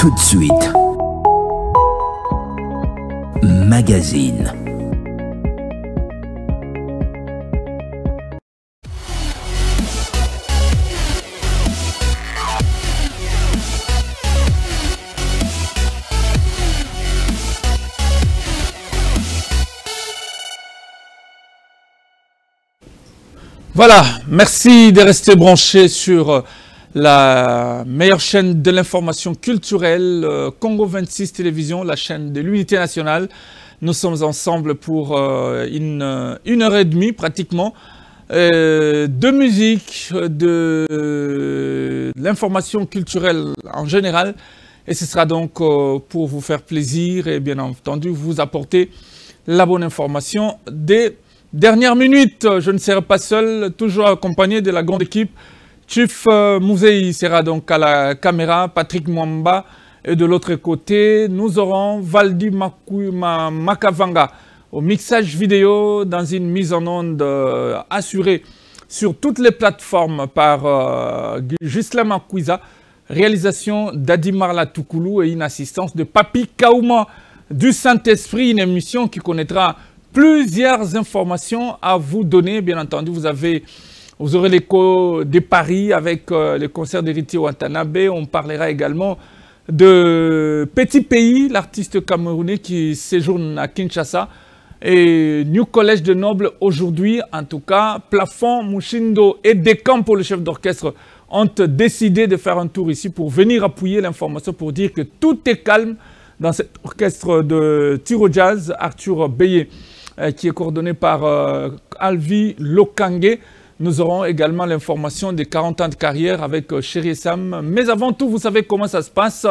Tout de suite, magazine. Voilà, merci de rester branchés sur la meilleure chaîne de l'information culturelle, Congo 26 Télévision, la chaîne de l'unité nationale. Nous sommes ensemble pour une heure et demie pratiquement de musique, de l'information culturelle en général. Et ce sera donc pour vous faire plaisir et bien entendu vous apporter la bonne information des dernières minutes. Je ne serai pas seul, toujours accompagné de la grande équipe. Chief Mouzei sera donc à la caméra, Patrick Mwamba. Et de l'autre côté, nous aurons Valdi Makavanga au mixage vidéo dans une mise en onde assurée sur toutes les plateformes par Gisela Makwiza, réalisation d'Adimar Latoukoulou et une assistance de Papi Kaouma du Saint-Esprit, une émission qui connaîtra plusieurs informations à vous donner. Bien entendu, vous aurez l'écho de Paris avec le concert d'Héritier Watanabe. On parlera également de Petit Pays, l'artiste camerounais qui séjourne à Kinshasa. Et New Collège de Nobles aujourd'hui, en tout cas, Plafond, Mushindo et Descamps pour le chef d'orchestre ont décidé de faire un tour ici pour venir appuyer l'information pour dire que tout est calme dans cet orchestre de Tiro Jazz, Arthur Beye, qui est coordonné par Alvi Lokange. Nous aurons également l'information des 40 ans de carrière avec Chéri Sam. Mais avant tout, vous savez comment ça se passe.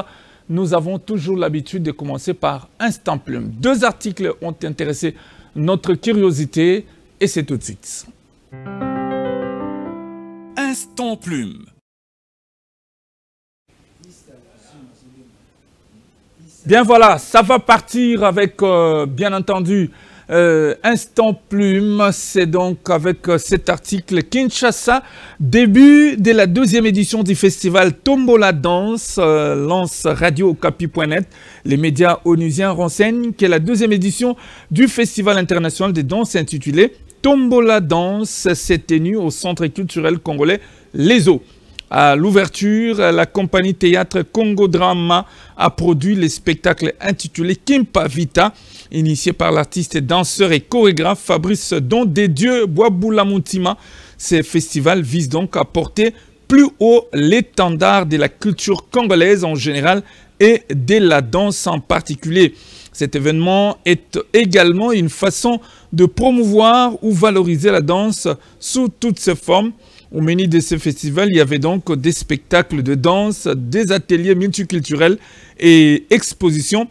Nous avons toujours l'habitude de commencer par Instant Plume. 2 articles ont intéressé notre curiosité et c'est tout de suite. Instant Plume. Bien voilà, ça va partir avec, bien entendu, Instant Plume. C'est donc avec cet article Kinshasa, début de la 2e édition du festival Tombola Danse, lance Radio Okapi.net. Les médias onusiens renseignent que la 2e édition du festival international de danse intitulé Tombola Danse s'est tenue au centre culturel congolais Les Eaux. À l'ouverture, la compagnie théâtre Congo Drama a produit le spectacle intitulé Kimpa Vita, initié par l'artiste, danseur et chorégraphe Fabrice Don des Dieux Boaboula Moutima. Ce festival vise donc à porter plus haut l'étendard de la culture congolaise en général et de la danse en particulier. Cet événement est également une façon de promouvoir ou valoriser la danse sous toutes ses formes. Au menu de ce festival, il y avait donc des spectacles de danse, des ateliers multiculturels et expositions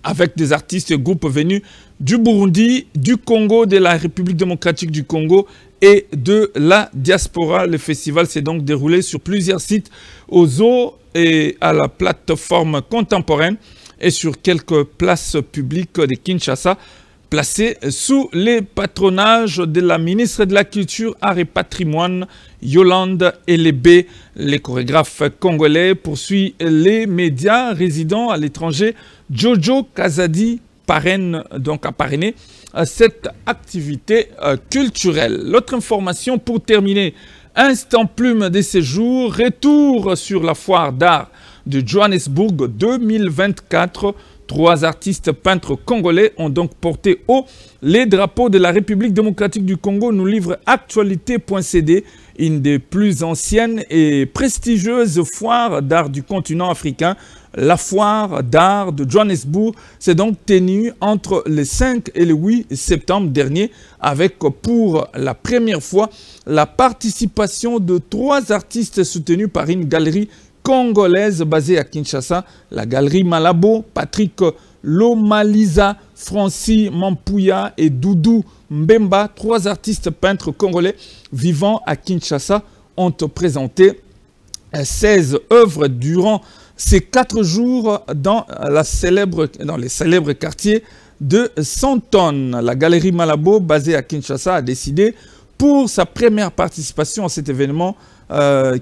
avec des artistes et groupes venus du Burundi, du Congo, de la République démocratique du Congo et de la diaspora. Le festival s'est donc déroulé sur plusieurs sites aux eaux et à la plateforme contemporaine et sur quelques places publiques de Kinshasa, placé sous les patronages de la ministre de la Culture, Art et Patrimoine, Yolande Elébé. Les chorégraphes congolais poursuivent les médias résidant à l'étranger. Jojo Kazadi parraine, donc a parrainé cette activité culturelle. L'autre information pour terminer, Instant Plume de ces jours, retour sur la foire d'art de Johannesburg 2024. 3 artistes peintres congolais ont donc porté haut les drapeaux de la République démocratique du Congo, nous livre Actualité.cd, une des plus anciennes et prestigieuses foires d'art du continent africain. La foire d'art de Johannesburg s'est donc tenue entre le 5 et le 8 septembre dernier avec pour la première fois la participation de 3 artistes soutenus par une galerie congolaise basée à Kinshasa, la galerie Malabo. Patrick Lomaliza, Francis Mampouya et Doudou Mbemba, 3 artistes peintres congolais vivant à Kinshasa, ont présenté 16 œuvres durant ces 4 jours dans les célèbres quartiers de Santon. La galerie Malabo, basée à Kinshasa, a décidé pour sa première participation à cet événement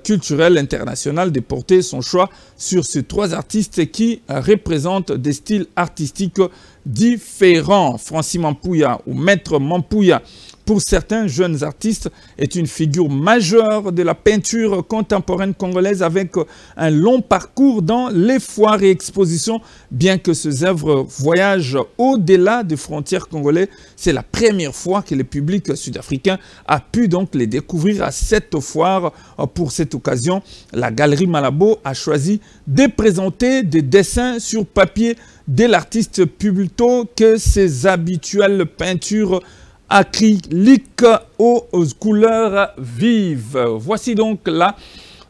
culturel international de porter son choix sur ces 3 artistes qui représentent des styles artistiques différents. Francis Mampouya ou Maître Mampouya, pour certains jeunes artistes, est une figure majeure de la peinture contemporaine congolaise avec un long parcours dans les foires et expositions. Bien que ses œuvres voyagent au-delà des frontières congolaises, c'est la première fois que le public sud-africain a pu donc les découvrir à cette foire. Pour cette occasion, la Galerie Malabo a choisi de présenter des dessins sur papier de l'artiste plutôt que ses habituelles peintures acrylique aux couleurs vives. Voici donc là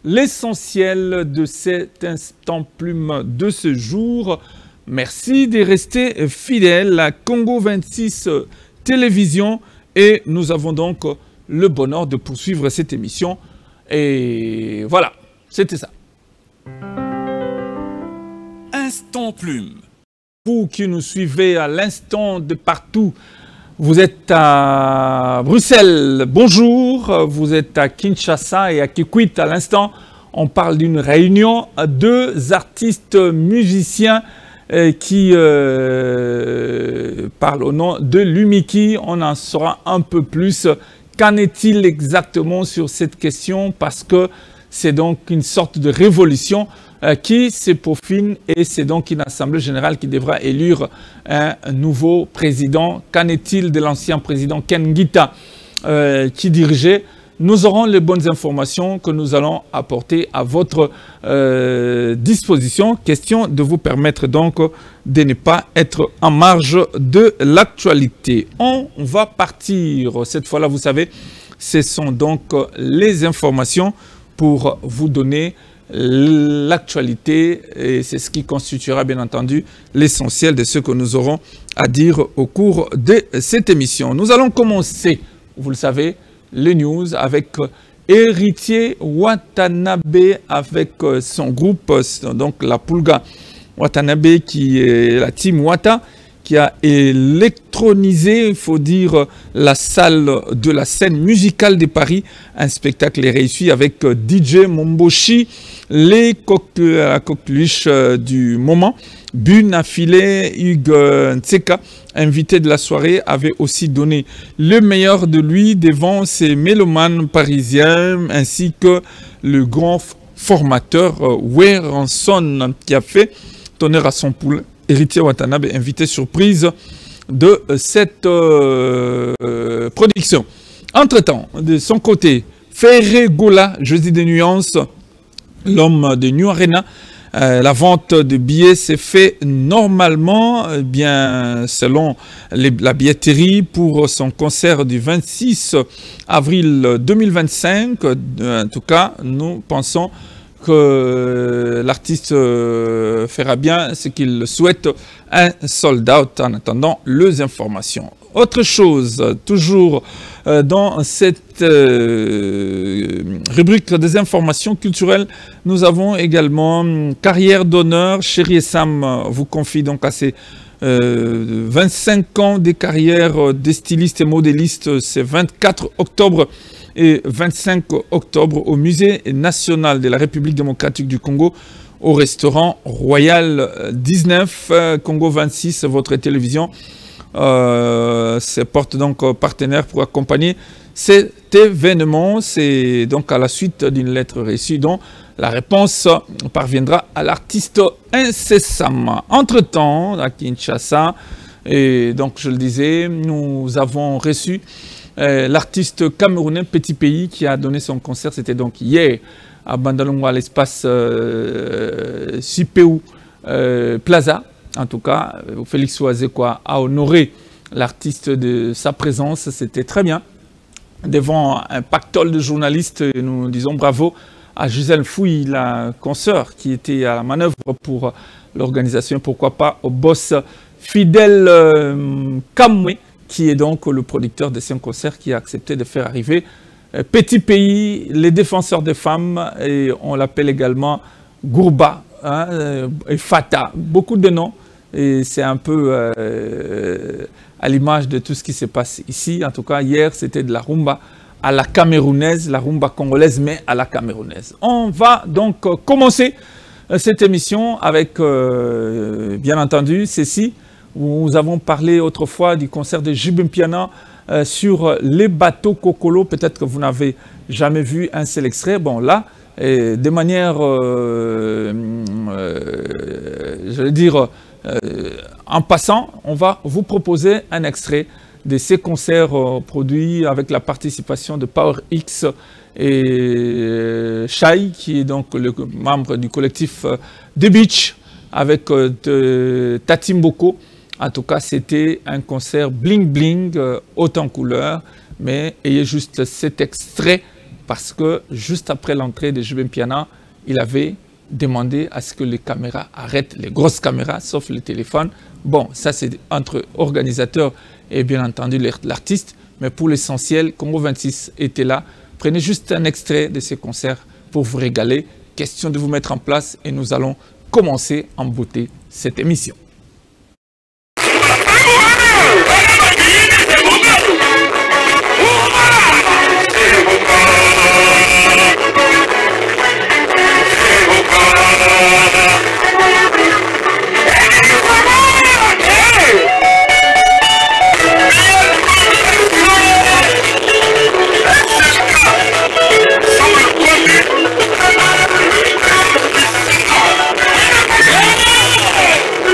l'essentiel de cet instant plume de ce jour. Merci de rester fidèles à Congo 26 Télévision et nous avons donc le bonheur de poursuivre cette émission. Et voilà, c'était ça. Instant plume. Vous qui nous suivez à l'instant de partout, vous êtes à Bruxelles, bonjour. Vous êtes à Kinshasa et à Kikwit à l'instant. On parle d'une réunion à 2 artistes musiciens qui parlent au nom de Lumiki. On en saura un peu plus. Qu'en est-il exactement sur cette question? Parce que c'est donc une sorte de révolution qui se peaufine et c'est donc une assemblée générale qui devra élire un nouveau président. Qu'en est-il de l'ancien président Ken Ngita qui dirigeait? Nous aurons les bonnes informations que nous allons apporter à votre disposition. Question de vous permettre donc de ne pas être en marge de l'actualité. On va partir, cette fois-là, vous savez, ce sont donc les informations pour vous donner l'actualité et c'est ce qui constituera bien entendu l'essentiel de ce que nous aurons à dire au cours de cette émission. Nous allons commencer, vous le savez, les news avec Héritier Watanabe avec son groupe, donc la Pulga Watanabe qui est la team Wata, qui a électronisé, il faut dire, la salle de la scène musicale de Paris. Un spectacle réussi avec DJ Momboshi, les coqueluches du moment. Bune affilée, Hugues Ntseka, invité de la soirée, avait aussi donné le meilleur de lui devant ses mélomanes parisiens, ainsi que le grand formateur Werenson qui a fait tonnerre à son poule. Héritier Watanabe, invité surprise de cette production. Entre-temps, de son côté, Ferré Gola, jeudi des nuances, l'homme de New Arena, la vente de billets s'est fait normalement, bien selon la billetterie pour son concert du 26 avril 2025. En tout cas, nous pensons que l'artiste fera bien ce qu'il souhaite, un sold out en attendant les informations. Autre chose, toujours dans cette rubrique des informations culturelles, nous avons également carrière d'honneur. Chéri et Sam vous confie donc à ses 25 ans de carrière de styliste et modéliste. C'est 24 octobre et 25 octobre au Musée national de la République démocratique du Congo, au restaurant Royal 19, Congo 26, votre télévision se porte donc partenaire pour accompagner cet événement. C'est donc à la suite d'une lettre reçue dont la réponse parviendra à l'artiste incessamment. Entre-temps, à Kinshasa, et donc je le disais, nous avons reçu l'artiste camerounais Petit Pays qui a donné son concert. C'était donc hier à Bandalongo, à l'espace Sipeu Plaza. En tout cas, Félix Oazekwa a honoré l'artiste de sa présence. C'était très bien. Devant un pactole de journalistes, nous disons bravo à Gisèle Fouille, la consoeur qui était à la manœuvre pour l'organisation. Pourquoi pas au boss Fidèle Kamwe, qui est donc le producteur de ce concert, qui a accepté de faire arriver Petit Pays, les défenseurs des femmes, et on l'appelle également Gourba, hein, et Fata, beaucoup de noms, et c'est un peu à l'image de tout ce qui se passe ici. En tout cas, hier, c'était de la rumba à la camerounaise, la rumba congolaise, mais à la camerounaise. On va donc commencer cette émission avec, bien entendu, Cécile. Nous avons parlé autrefois du concert de Jubin Piana sur les bateaux Kokolo. Peut-être que vous n'avez jamais vu un seul extrait. Bon, là, de manière, je vais dire, en passant, on va vous proposer un extrait de ces concerts produits avec la participation de Power X et Shai, qui est donc le membre du collectif The Beach, avec Tatimboko. En tout cas, c'était un concert bling bling, haut en couleur, mais ayez juste cet extrait parce que juste après l'entrée de Jubin Piana, il avait demandé à ce que les caméras arrêtent, les grosses caméras, sauf les téléphones. Bon, ça c'est entre organisateurs et bien entendu l'artiste, mais pour l'essentiel, Congo 26 était là. Prenez juste un extrait de ces concerts pour vous régaler. Question de vous mettre en place et nous allons commencer en beauté cette émission.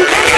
Yeah!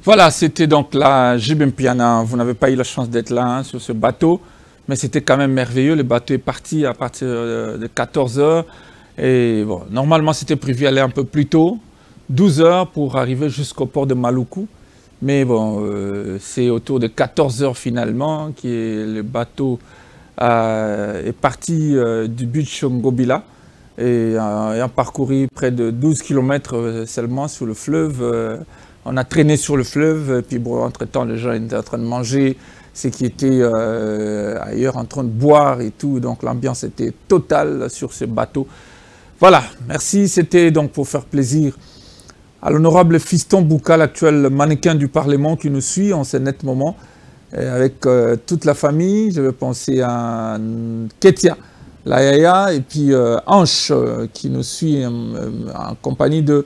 Voilà, c'était donc la JB Mpiana. Vous n'avez pas eu la chance d'être là sur ce bateau, mais c'était quand même merveilleux. Le bateau est parti à partir de 14 h. Et bon, normalement, c'était prévu aller un peu plus tôt, 12 h pour arriver jusqu'au port de Maluku. Mais bon, c'est autour de 14 h finalement que le bateau est parti du beach Ngobila et a parcouru près de 12 km seulement sur le fleuve. On a traîné sur le fleuve, et puis bon, entre-temps, les gens étaient en train de manger, ceux qui étaient ailleurs en train de boire et tout. Donc l'ambiance était totale sur ce bateau. Voilà, merci. C'était donc pour faire plaisir à l'honorable Fiston Bouka, l'actuel mannequin du Parlement qui nous suit en ce net moment, avec toute la famille. Je vais penser à Ketia, la Yaya, et puis Anche qui nous suit en compagnie de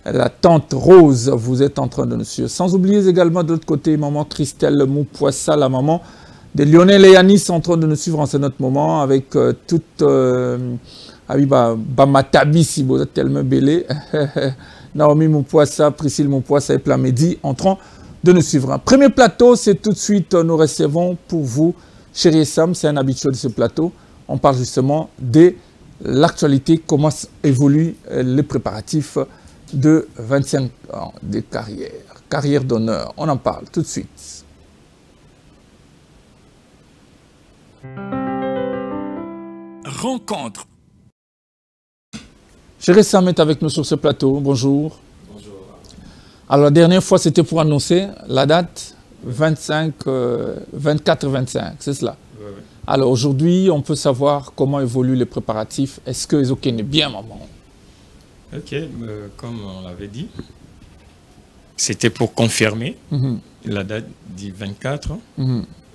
la tante Rose. Vous êtes en train de nous suivre. Sans oublier également de l'autre côté, maman Christelle Moupoissa, la maman de Lionel et Yanis, en train de nous suivre en ce notre moment, avec toute Bamatabi, si vous êtes tellement belé. Naomi Moupoissa, Priscille Moupoissa et Plamedi en train de nous suivre. Un premier plateau, c'est tout de suite, nous recevons pour vous, chérie Sam, c'est un habitué de ce plateau. On parle justement de l'actualité, comment évoluent les préparatifs de 25 ans de carrière, carrière d'honneur. On en parle tout de suite. Rencontre. Chérie Sam est avec nous sur ce plateau. Bonjour. Bonjour. Alors la dernière fois, c'était pour annoncer la date 24-25, c'est cela? Oui. Alors aujourd'hui, on peut savoir comment évoluent les préparatifs. Est-ce que Ezoké est bien, maman? Ok, comme on l'avait dit, c'était pour confirmer la date du 24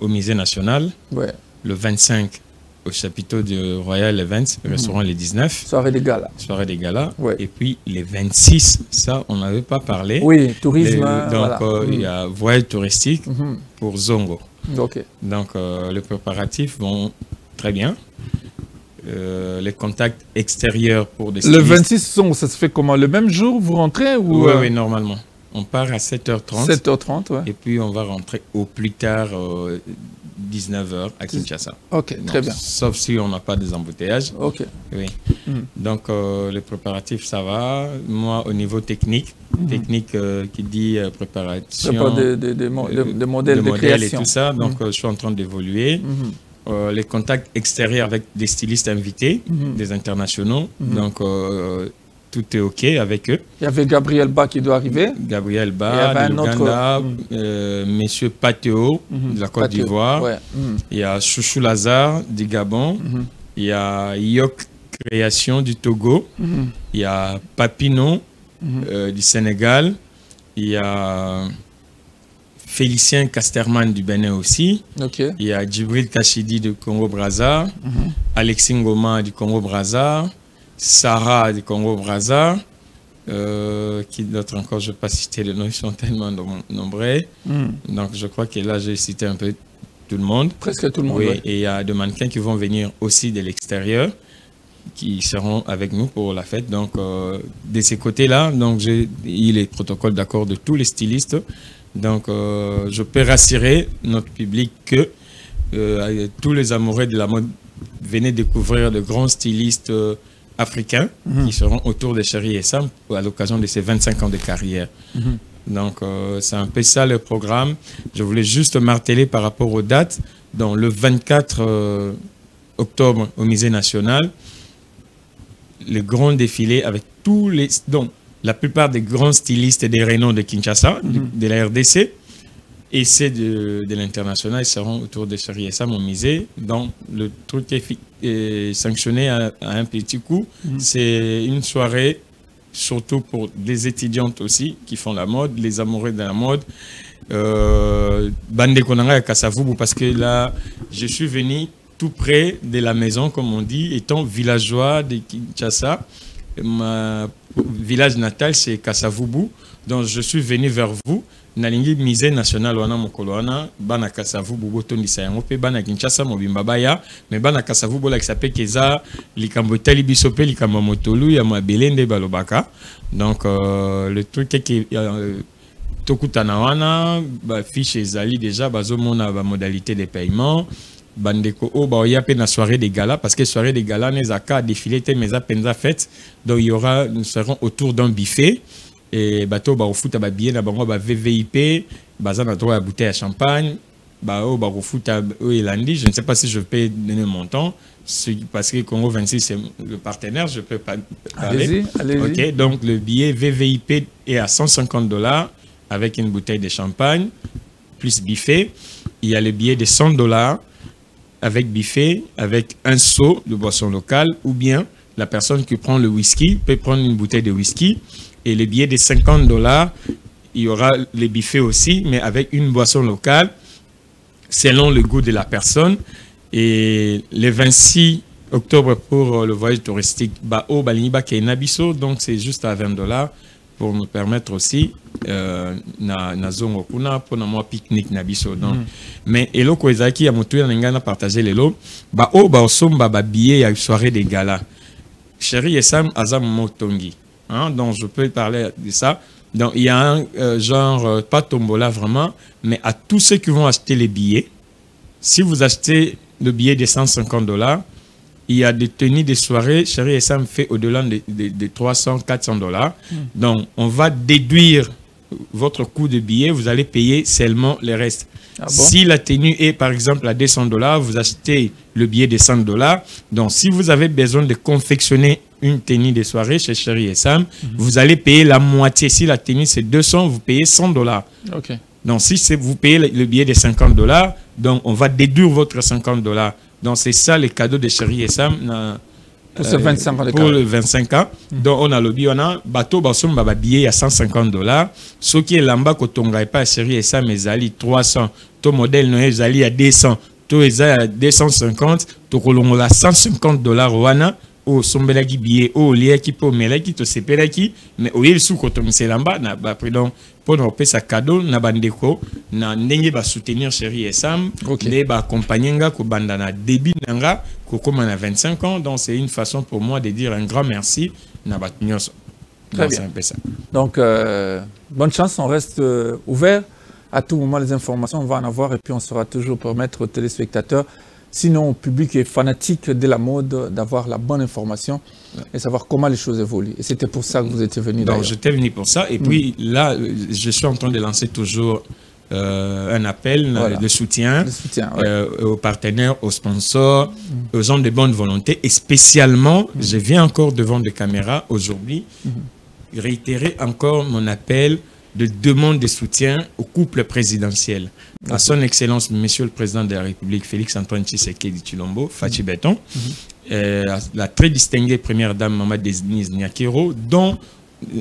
au Musée National, Ouais. le 25 au chapiteau du Royal Events, restaurant les 19. Soirée des galas. Soirée des galas. Ouais. Et puis les 26, ça, on n'avait pas parlé. Oui, tourisme. Donc, voilà. il y a voyage touristique pour Zongo. Ok. Donc, les préparatifs vont très bien. Les contacts extérieurs pour des Le stylistes. 26, ça se fait comment? Le même jour, vous rentrez ou Oui, oui, normalement. On part à 7h30. 7h30, ouais. Et puis, on va rentrer au plus tard 19h à Kinshasa. Ok, Donc, très bien. Sauf si on n'a pas des embouteillages. Ok. Oui. Donc, les préparatifs, ça va. Moi, au niveau technique, qui dit préparation Des modèles de et création. tout ça. Donc, je suis en train d'évoluer. Les contacts extérieurs avec des stylistes invités, des internationaux. Donc, tout est OK avec eux. Il y avait Gabriel Ba qui doit arriver. Gabriel Il y Ba avait de un autre- l'Ouganda, Monsieur Pateo de la Côte Patio. d'Ivoire. Ouais. Il y a Chouchou Lazare du Gabon. Il y a Yok Création du Togo. Il y a Papinon du Sénégal. Il y a Félicien Casterman du Bénin aussi. Ok. Il y a Djibril Kachidi du Congo-Brazza. Alexis Ngoma du Congo-Brazza. Sarah du Congo-Brazza. Qui d'autre encore? Je ne vais pas citer les noms, ils sont tellement nombreux. Donc je crois que là, j'ai cité un peu tout le monde. Presque tout le monde. Oui, ouais. et il y a des mannequins qui vont venir aussi de l'extérieur, qui seront avec nous pour la fête. Donc, de ces côtés-là, donc j'ai eu les protocoles d'accord de tous les stylistes. Donc, je peux rassurer notre public que tous les amoureux de la mode, venez découvrir de grands stylistes africains qui seront autour de Chérie et Sam à l'occasion de ces 25 ans de carrière. Donc, c'est un peu ça le programme. Je voulais juste marteler par rapport aux dates. Donc, le 24 octobre au Musée National, le grand défilé avec tous les... Donc, la plupart des grands stylistes et des renom de Kinshasa, de la RDC, et ceux de l'international, ils seront autour de Chérie et Sam au musée. Donc, le truc est sanctionné à un petit coup. C'est une soirée, surtout pour des étudiantes aussi, qui font la mode, les amoureux de la mode. Bande Konanga à Kasavubu, parce que là, je suis venu tout près de la maison, comme on dit, étant villageois de Kinshasa. Ma village natal, c'est Kasavubu. Donc, je suis venu vers vous. Nalingi Musée National wana mokolo wana bana Kasavubu botondisa yango pe bana Kinshasa mobimba baya mais bana Kasavubu la kisape keza likambo tali biso pe likambo motolu ya mabele nde balobaka. Donc le truc est que Tokutanawana, fiche Zali déjà, bazomona ba modalité de paiement. Bandeko o il y a peine soirée des galas parce que soirée des galas les aka défilé mais à peine fête, donc il y aura, nous serons autour d'un buffet et bateau au foot à billet na bango VVIP bazana droit à bouteille à champagne au foot à Elandi. Je ne sais pas si je peux donner mon montant parce que Congo 26 c'est le partenaire, je peux pas parler. Allez-y. Ok, donc le billet VVIP est à $150 avec une bouteille de champagne plus buffet. Il y a le billet de $100 avec buffet, avec un seau de boisson locale, ou bien la personne qui prend le whisky peut prendre une bouteille de whisky. Et le billet de $50, il y aura les buffets aussi, mais avec une boisson locale, selon le goût de la personne. Et le 26 octobre pour le voyage touristique, donc c'est juste à $20 pour nous permettre aussi na zongo kuna pour moi pique-nique nabiso donc mais eloko ezaki ya motu na ngana partager lelo osomba billet ya soirée des galas Chéri Essam Azam Motongi donc je peux parler de ça. Donc il y a un genre pas tombola vraiment, mais à tous ceux qui vont acheter les billets, si vous achetez le billet de $150, il y a des tenues de soirée, Chéri Essam fait au-delà de $300-400. Donc, on va déduire votre coût de billet, vous allez payer seulement le reste. Ah bon? Si la tenue est par exemple à $200, vous achetez le billet de $100. Donc, si vous avez besoin de confectionner une tenue de soirée chez Chéri Essam, vous allez payer la moitié. Si la tenue c'est 200, vous payez $100. Ok. Donc, si vous payez le billet de $50, donc on va déduire votre $50. Donc, c'est ça le cadeau de Chéri Essam pour ce 25 ans. Pour le 25 ans. Donc, on a le billet, on a bateau, billet à $150. Ce qui est là-bas, quand on n'a pas Chéri Essam, mais ali 300. Ton modèle, non, ils à 200. Toi, ils à 250. Tu as $150 wana. Au sombelaki billet, au liaki po melaki to sepelaki, mais au yel sou kotom selamba na ba pardon pour nous sa cadeau na bandeko na ndenge ba soutenir Chéri Essam, ne ba accompagner nga ko bandana début nanga ko comme on a 25 ans, donc c'est une façon pour moi de dire un grand merci na ba nyos. Très bien. Donc bonne chance, on reste ouvert à tout moment, les informations on va en avoir et puis on sera toujours permettre aux téléspectateurs. Sinon, le public est fanatique de la mode, d'avoir la bonne information et savoir comment les choses évoluent. Et c'était pour ça que vous étiez venu. Donc, j'étais venu pour ça. Et puis là, je suis en train de lancer toujours un appel de soutien, aux partenaires, aux sponsors, aux gens de bonne volonté. Et spécialement, je viens encore devant des caméras aujourd'hui réitérer encore mon appel de demande de soutien au couple présidentiel. À son Excellence, Monsieur le Président de la République, Félix-Antoine Tshisekedi Tshilombo, Fachi Beton, la très distinguée Première Dame Maman Denise Nyakero, dont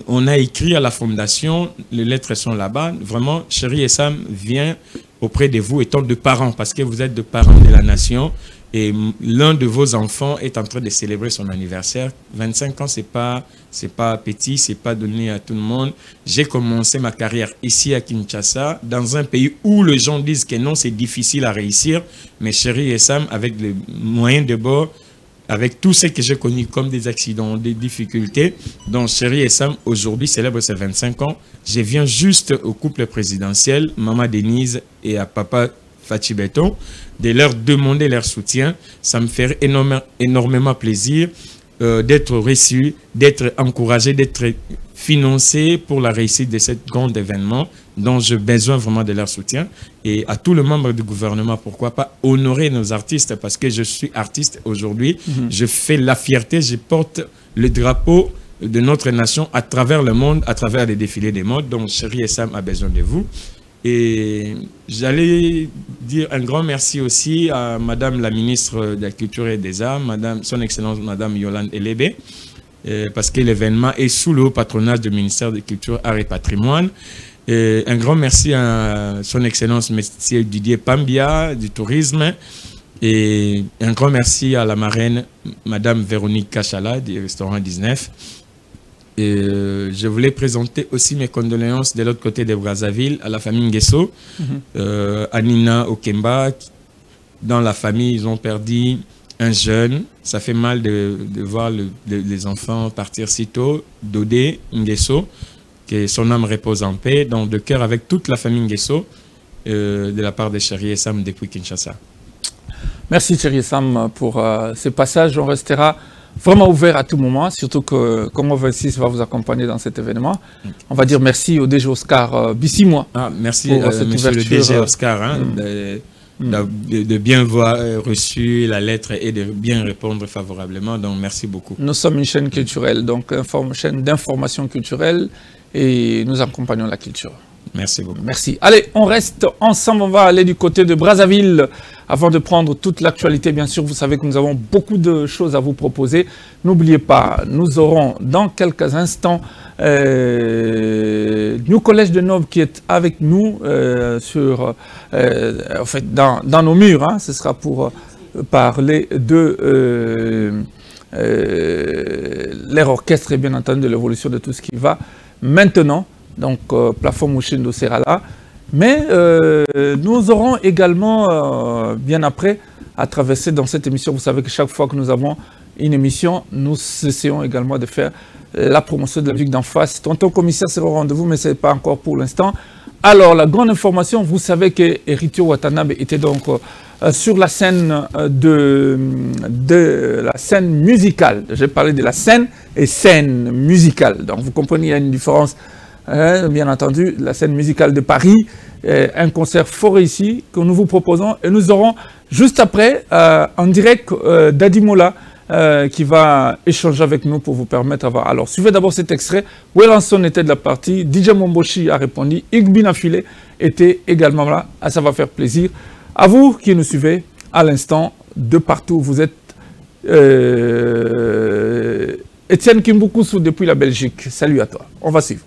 on a écrit à la Fondation, les lettres sont là-bas. Vraiment, Chéri Essam vient auprès de vous étant de parents, parce que vous êtes de parents de la nation. Et l'un de vos enfants est en train de célébrer son anniversaire. 25 ans, c'est pas petit, c'est pas donné à tout le monde. J'ai commencé ma carrière ici à Kinshasa, dans un pays où les gens disent que non, c'est difficile à réussir. Mais Chéri Essam, avec les moyens de bord, avec tout ce que j'ai connu comme des accidents, des difficultés, donc Chéri Essam aujourd'hui célèbre ses 25 ans. Je viens juste au couple présidentiel, Maman Denise et à Papa Fachi Beton, de leur demander leur soutien. Ça me ferait énormément plaisir d'être reçu, d'être encouragé, d'être financé pour la réussite de ce grand événement dont j'ai besoin vraiment de leur soutien. Et à tous les membres du gouvernement, pourquoi pas honorer nos artistes, parce que je suis artiste aujourd'hui. Je fais la fierté, je porte le drapeau de notre nation à travers le monde, à travers les défilés des modes. Donc Chéri Essam a besoin de vous. Et j'allais dire un grand merci aussi à Madame la ministre de la Culture et des Arts, Son Excellence Madame Yolande Elébé, parce que l'événement est sous le haut patronage du ministère de la Culture, Arts et Patrimoine. Et un grand merci à Son Excellence Monsieur Didier Pambia du Tourisme. Et un grand merci à la marraine Madame Véronique Kachala du Restaurant 19. Et je voulais présenter aussi mes condoléances de l'autre côté de Brazzaville à la famille Nguesso, à Nina Okemba. Dans la famille, ils ont perdu un jeune. Ça fait mal de voir les enfants partir si tôt. Dodé Nguesso, que son âme repose en paix, donc de cœur avec toute la famille Nguesso, de la part de Chéri Sam depuis Kinshasa. Merci Chéri Sam pour ce passage. On restera vraiment ouvert à tout moment, surtout que Congo 26 va vous accompagner dans cet événement. On va dire merci au DG Oscar Bissimois. Merci monsieur le DG Oscar hein, de bien avoir reçu la lettre et de bien répondre favorablement. Donc merci beaucoup. Nous sommes une chaîne culturelle, donc une chaîne d'information culturelle et nous accompagnons la culture. Merci beaucoup. Merci. Allez, on reste ensemble. On va aller du côté de Brazzaville avant de prendre toute l'actualité. Bien sûr, vous savez que nous avons beaucoup de choses à vous proposer. N'oubliez pas, nous aurons dans quelques instants New Collège de Nob qui est avec nous en fait, dans nos murs. Hein. Ce sera pour parler de leur orchestre et bien entendu de l'évolution de tout ce qui va maintenant. Donc, plafond Mouchindo sera là. Mais nous aurons également, bien après, à traverser dans cette émission. Vous savez que chaque fois que nous avons une émission, nous essayons également de faire la promotion de la musique d'en face. Tonton commissaire sera au rendez-vous, mais ce n'est pas encore pour l'instant. Alors, la grande information, vous savez que Eritio Watanabe était donc sur la scène de la scène musicale. J'ai parlé de la scène et scène musicale. Donc, vous comprenez, il y a une différence. Bien entendu, la scène musicale de Paris, un concert fort réussi que nous vous proposons. Et nous aurons juste après, en direct, Dadimola qui va échanger avec nous pour vous permettre d'avoir. Alors, suivez d'abord cet extrait. Wellanson était de la partie, DJ Momboshi a répondu, Igbina Filé était également là. Ça va faire plaisir. À vous qui nous suivez à l'instant, de partout où vous êtes. Étienne Kimbukusu depuis la Belgique. Salut à toi. On va suivre.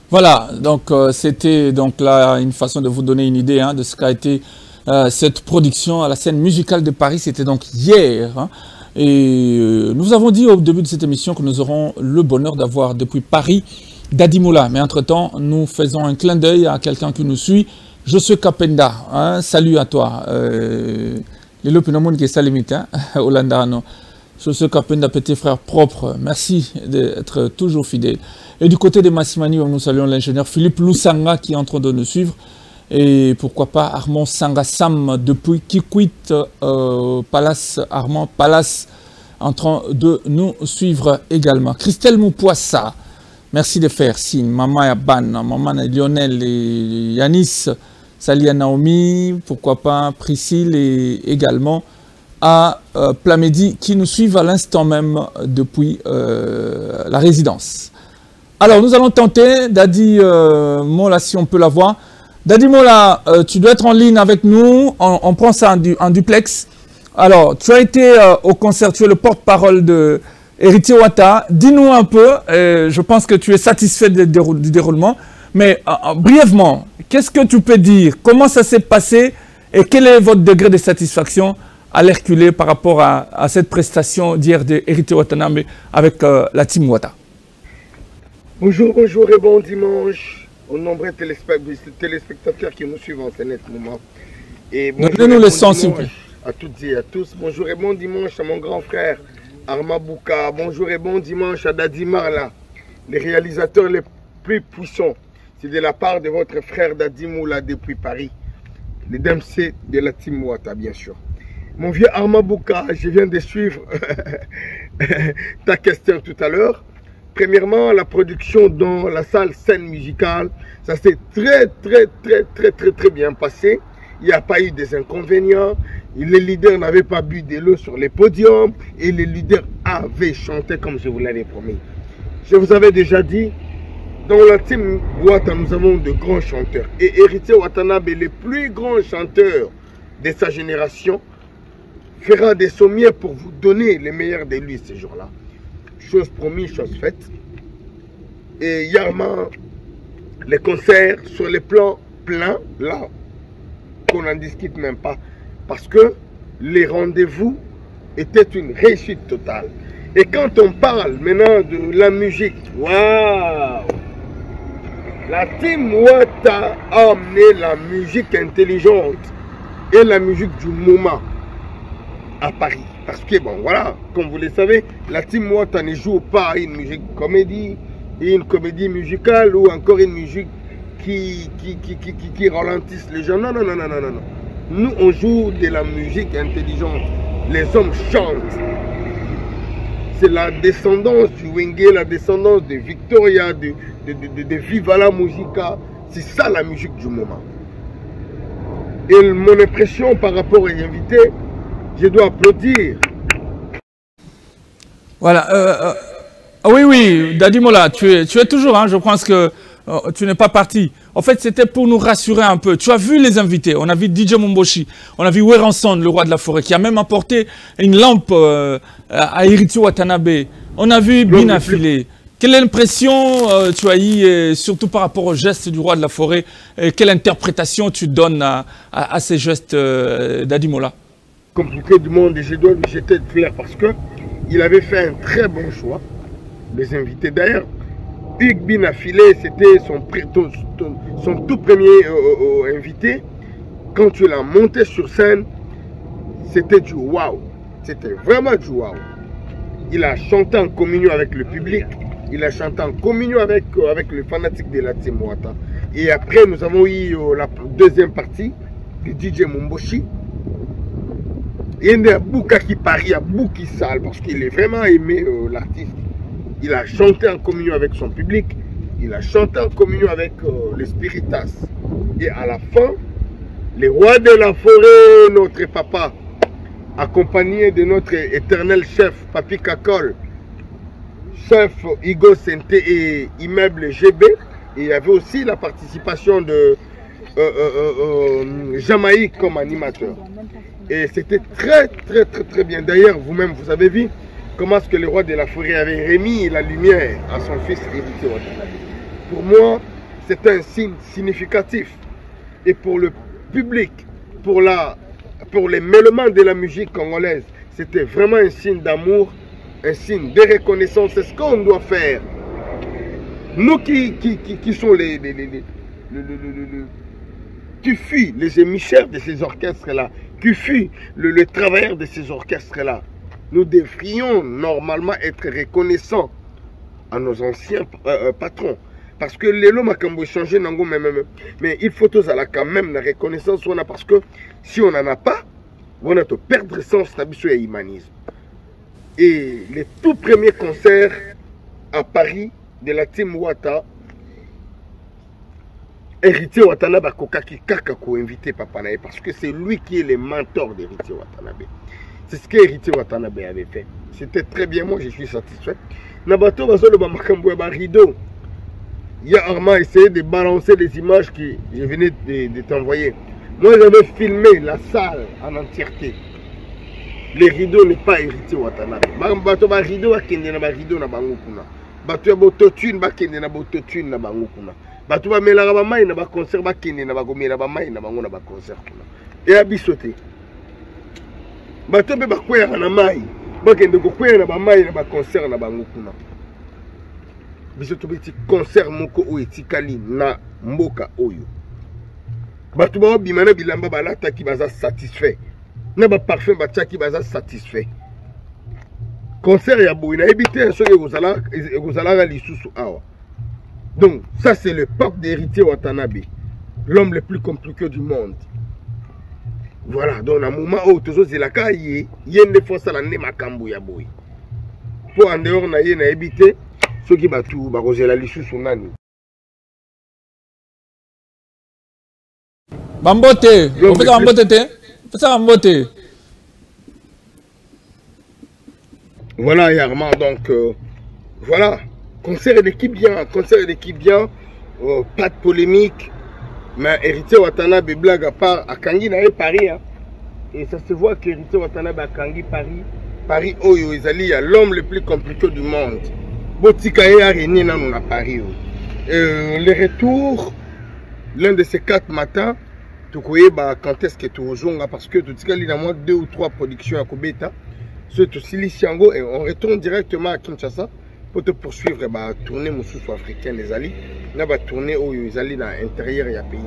Voilà, donc c'était donc là une façon de vous donner une idée de ce qu'a été cette production à la scène musicale de Paris. C'était donc hier. Et nous avons dit au début de cette émission que nous aurons le bonheur d'avoir depuis Paris Dadi Moula. Mais entre-temps, nous faisons un clin d'œil à quelqu'un qui nous suit. Je suis Kapenda. Salut à toi. Les Lopinomoun qui est salimite, Hollandano. Je suis Kapenda, petit frère propre. Merci d'être toujours fidèle. Et du côté de Massimani, nous saluons l'ingénieur Philippe Lusanga qui est en train de nous suivre. Et pourquoi pas Armand Sangassam depuis Kikwit Palace, Armand Palace en train de nous suivre également. Christelle Moupoissa, merci de faire signe. Maman Yaban, maman Lionel et Yanis, Salia Naomi, pourquoi pas Priscille et également à Plamedi qui nous suivent à l'instant même depuis la résidence. Alors nous allons tenter, Dadi Mola si on peut la voir. Dadi Mola, tu dois être en ligne avec nous, on prend ça en duplex. Alors, tu as été au concert, tu es le porte-parole de Héritier Ouattara. Dis-nous un peu, je pense que tu es satisfait du déroulement, mais brièvement, qu'est-ce que tu peux dire? Comment ça s'est passé et quel est votre degré de satisfaction à l'Herculé par rapport à cette prestation d'hier de Héritier Ouattara avec la team Ouattara? Bonjour, bonjour et bon dimanche aux nombreux téléspectateurs qui nous suivent en ce moment. Et donnez-nous le sens, s'il vous plaît. À toutes et à tous. Bonjour et bon dimanche à mon grand frère Arma Bouka. Bonjour et bon dimanche à Dadi Marla, les réalisateurs les plus puissants. C'est de la part de votre frère Dadi Moula depuis Paris. Les DMC de la Team Wata, bien sûr. Mon vieux Arma Bouka, je viens de suivre ta question tout à l'heure. Premièrement, la production dans la salle scène musicale, ça s'est très bien passé. Il n'y a pas eu des inconvénients. Les leaders n'avaient pas bu de l'eau sur les podiums et les leaders avaient chanté comme je vous l'avais promis. Je vous avais déjà dit, dans la team Wata, nous avons de grands chanteurs. Et Héritier Watanabe, le plus grand chanteur de sa génération, fera des sommiers pour vous donner les meilleurs de lui ces jours-là. Chose promise, chose faite. Et Yarma, les concerts sur les plans pleins, là, qu'on n'en discute même pas. Parce que les rendez-vous étaient une réussite totale. Et quand on parle maintenant de la musique, waouh! La team Wata a amené la musique intelligente et la musique du moment à Paris. Parce que, bon, voilà, comme vous le savez, la team Wata ne joue pas une musique comédie, une comédie musicale ou encore une musique qui ralentisse les gens. Non. Nous, on joue de la musique intelligente. Les hommes chantent. C'est la descendance du Wenge, la descendance de Victoria, de Viva la Musica. C'est ça la musique du moment. Et mon impression par rapport aux invités, je dois applaudir. Voilà. Oui, Dadi Mola, tu es toujours, hein, je pense que tu n'es pas parti. En fait, c'était pour nous rassurer un peu. Tu as vu les invités. On a vu DJ Momboshi, on a vu Weranson, le roi de la forêt, qui a même apporté une lampe à Héritier Watanabe. On a vu Bina Filé. Quelle impression tu as eu, surtout par rapport aux gestes du roi de la forêt, et quelle interprétation tu donnes à ces gestes, Dadi Mola? Comme tout le monde, je dois lui jeter de fleurs parce qu'il avait fait un très bon choix. Les invités d'ailleurs. Hugues Binafilé, c'était son tout premier invité. Quand tu l'as monté sur scène, c'était du waouh. C'était vraiment du waouh. Il a chanté en communion avec le public. Il a chanté en communion avec les fanatiques de la Team Wata. Et après, nous avons eu la deuxième partie de DJ Momboshi. Il y a Bouka qui parie à Bouki Sal parce qu'il est vraiment aimé l'artiste. Il a chanté en communion avec son public. Il a chanté en communion avec les spiritas. Et à la fin, les rois de la forêt, notre papa, accompagné de notre éternel chef, Papi Kakol, chef Igo Sente et Immeuble GB. Et il y avait aussi la participation de Jamaïque comme animateur. Et c'était très bien. D'ailleurs, vous-même, vous avez vu comment est-ce que le roi de la forêt avait remis la lumière à son fils Héritier Watanabe. Pour moi, c'est un signe significatif. Et pour le public, pour les mélomanes de la musique congolaise, c'était vraiment un signe d'amour, un signe de reconnaissance. C'est ce qu'on doit faire. Nous qui sont qui fuient les émissaires de ces orchestres-là, qui fuient le travailleur de ces orchestres-là, nous devrions normalement être reconnaissants à nos anciens patrons. Parce que les lois ont changé, mais il faut quand même la reconnaissance. Parce que si on n'en a pas, on a de perdre sens de l'humanisme. Et les tout premiers concerts à Paris de la Team Wata, Héritier Watanabe a invité Papa Naé parce que c'est lui qui est le mentor d'Héritier Watanabe. C'est ce qu'Héritier Watanabe avait fait. C'était très bien, moi je suis satisfait. Nabato Basolo Bamakambo Rideau. Il y a Armand essayé de balancer des images que je venais de t'envoyer. Moi j'avais filmé la salle en entièreté. Le rideau n'est pas Héritier Watanabe. Bato ba rideau ba kende na ba rideau na bango kuna. Bato ya bototune ba kende na bototune na bango kuna. Bato ba melaka ba mai na ba concert ba kende na ba gomela ba mai na bango na ba concert kuna. Et abisote. Bato be ba kwera na mai. Ba kende ko kwera na ba mai na ba concert na bango kuna. Bisoto beti concert moko o etikali na mboka oyo. Bato ba bimana bilamba balata ki baza satisfait. Na ba parfum batia ki baza satisfait. Concert ya boy na ebité so ekozala lisusu awa. Donc ça c'est le pape d'Héritier Watanabe, l'homme le plus compliqué du monde. Voilà, donc à un moment où tous les gens y ne font ça l'année makambu ya boy. Pour en dehors na na éviter ceux qui battent tout baroser la lissue sur nani. Bambote, on fait ça bambote te, fait ça bambote. Voilà Yarman, donc voilà, concert d'équipe bien, pas de polémique. Mais Héritier Watanabe blague à part à Kangi na Paris hein. Et ça se voit qu'Héritier Watanabe à Kangi Paris Oyo Ezali a l'homme le plus compliqué du monde. Botika ya réuni dans à Paris. Le retour l'un de ces 4 matins tu connais quand est-ce que tu rejoins parce que tu dis qu'il y a moins 2 ou 3 productions à Kobeta. Surtout Siliciango et on retourne directement à Kinshasa pour te poursuivre la tournée Moussou africaine les alliés. On va tourner où ils allaient dans l'intérieur et pays.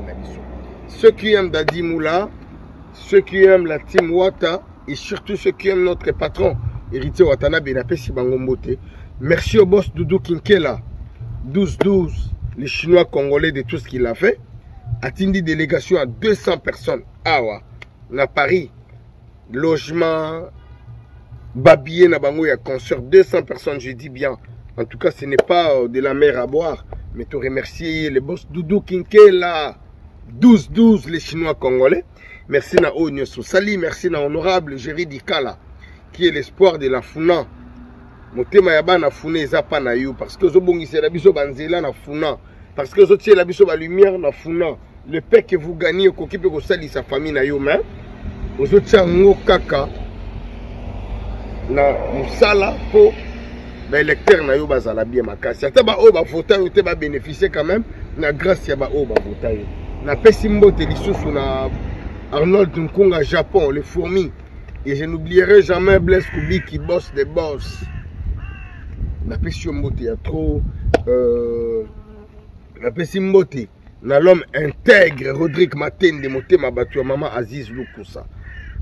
Ceux qui aiment Dadi Moula, ceux qui aiment la team Wata et surtout ceux qui aiment notre patron, Héritier Watanabe, merci au boss Doudou Kinkela, 12-12, les Chinois Congolais de tout ce qu'il a fait. Attendi délégation à 200 personnes. Awa, à Paris, logement, babillé na bango ya concert, 200 personnes, je dis bien. En tout cas, ce n'est pas de la mer à boire. Mais tu remercier les boss Doudou Kinkela, 12-12 les Chinois Congolais. Merci na Onyo Sali, merci na honorable Jerry Dikala, qui est l'espoir de la Funa. Motema yaba na Funa ezapa na yo, parce que zo bongise la biso banzela na Funa, parce que zo tie la biso ba lumière na Funa. Le paix que vous gagnez, ko kipe ko sali sa famille na yo, mais ozo tia ngo kaka na musala po les électeurs na yo bazala bien makasi ata ba o ba voter yo te ba bénéficier quand même na grâce ya ba o ba voter yo na pesi mbote lisusu na Arnold Nkunga Japon les fourmis et je n'oublierai jamais Blaise Kubi qui bosse des boss na pesi mbote ya trop na pesi mbote na l'homme intègre Rodrigue Matende motema batu ya maman Aziz Lukusa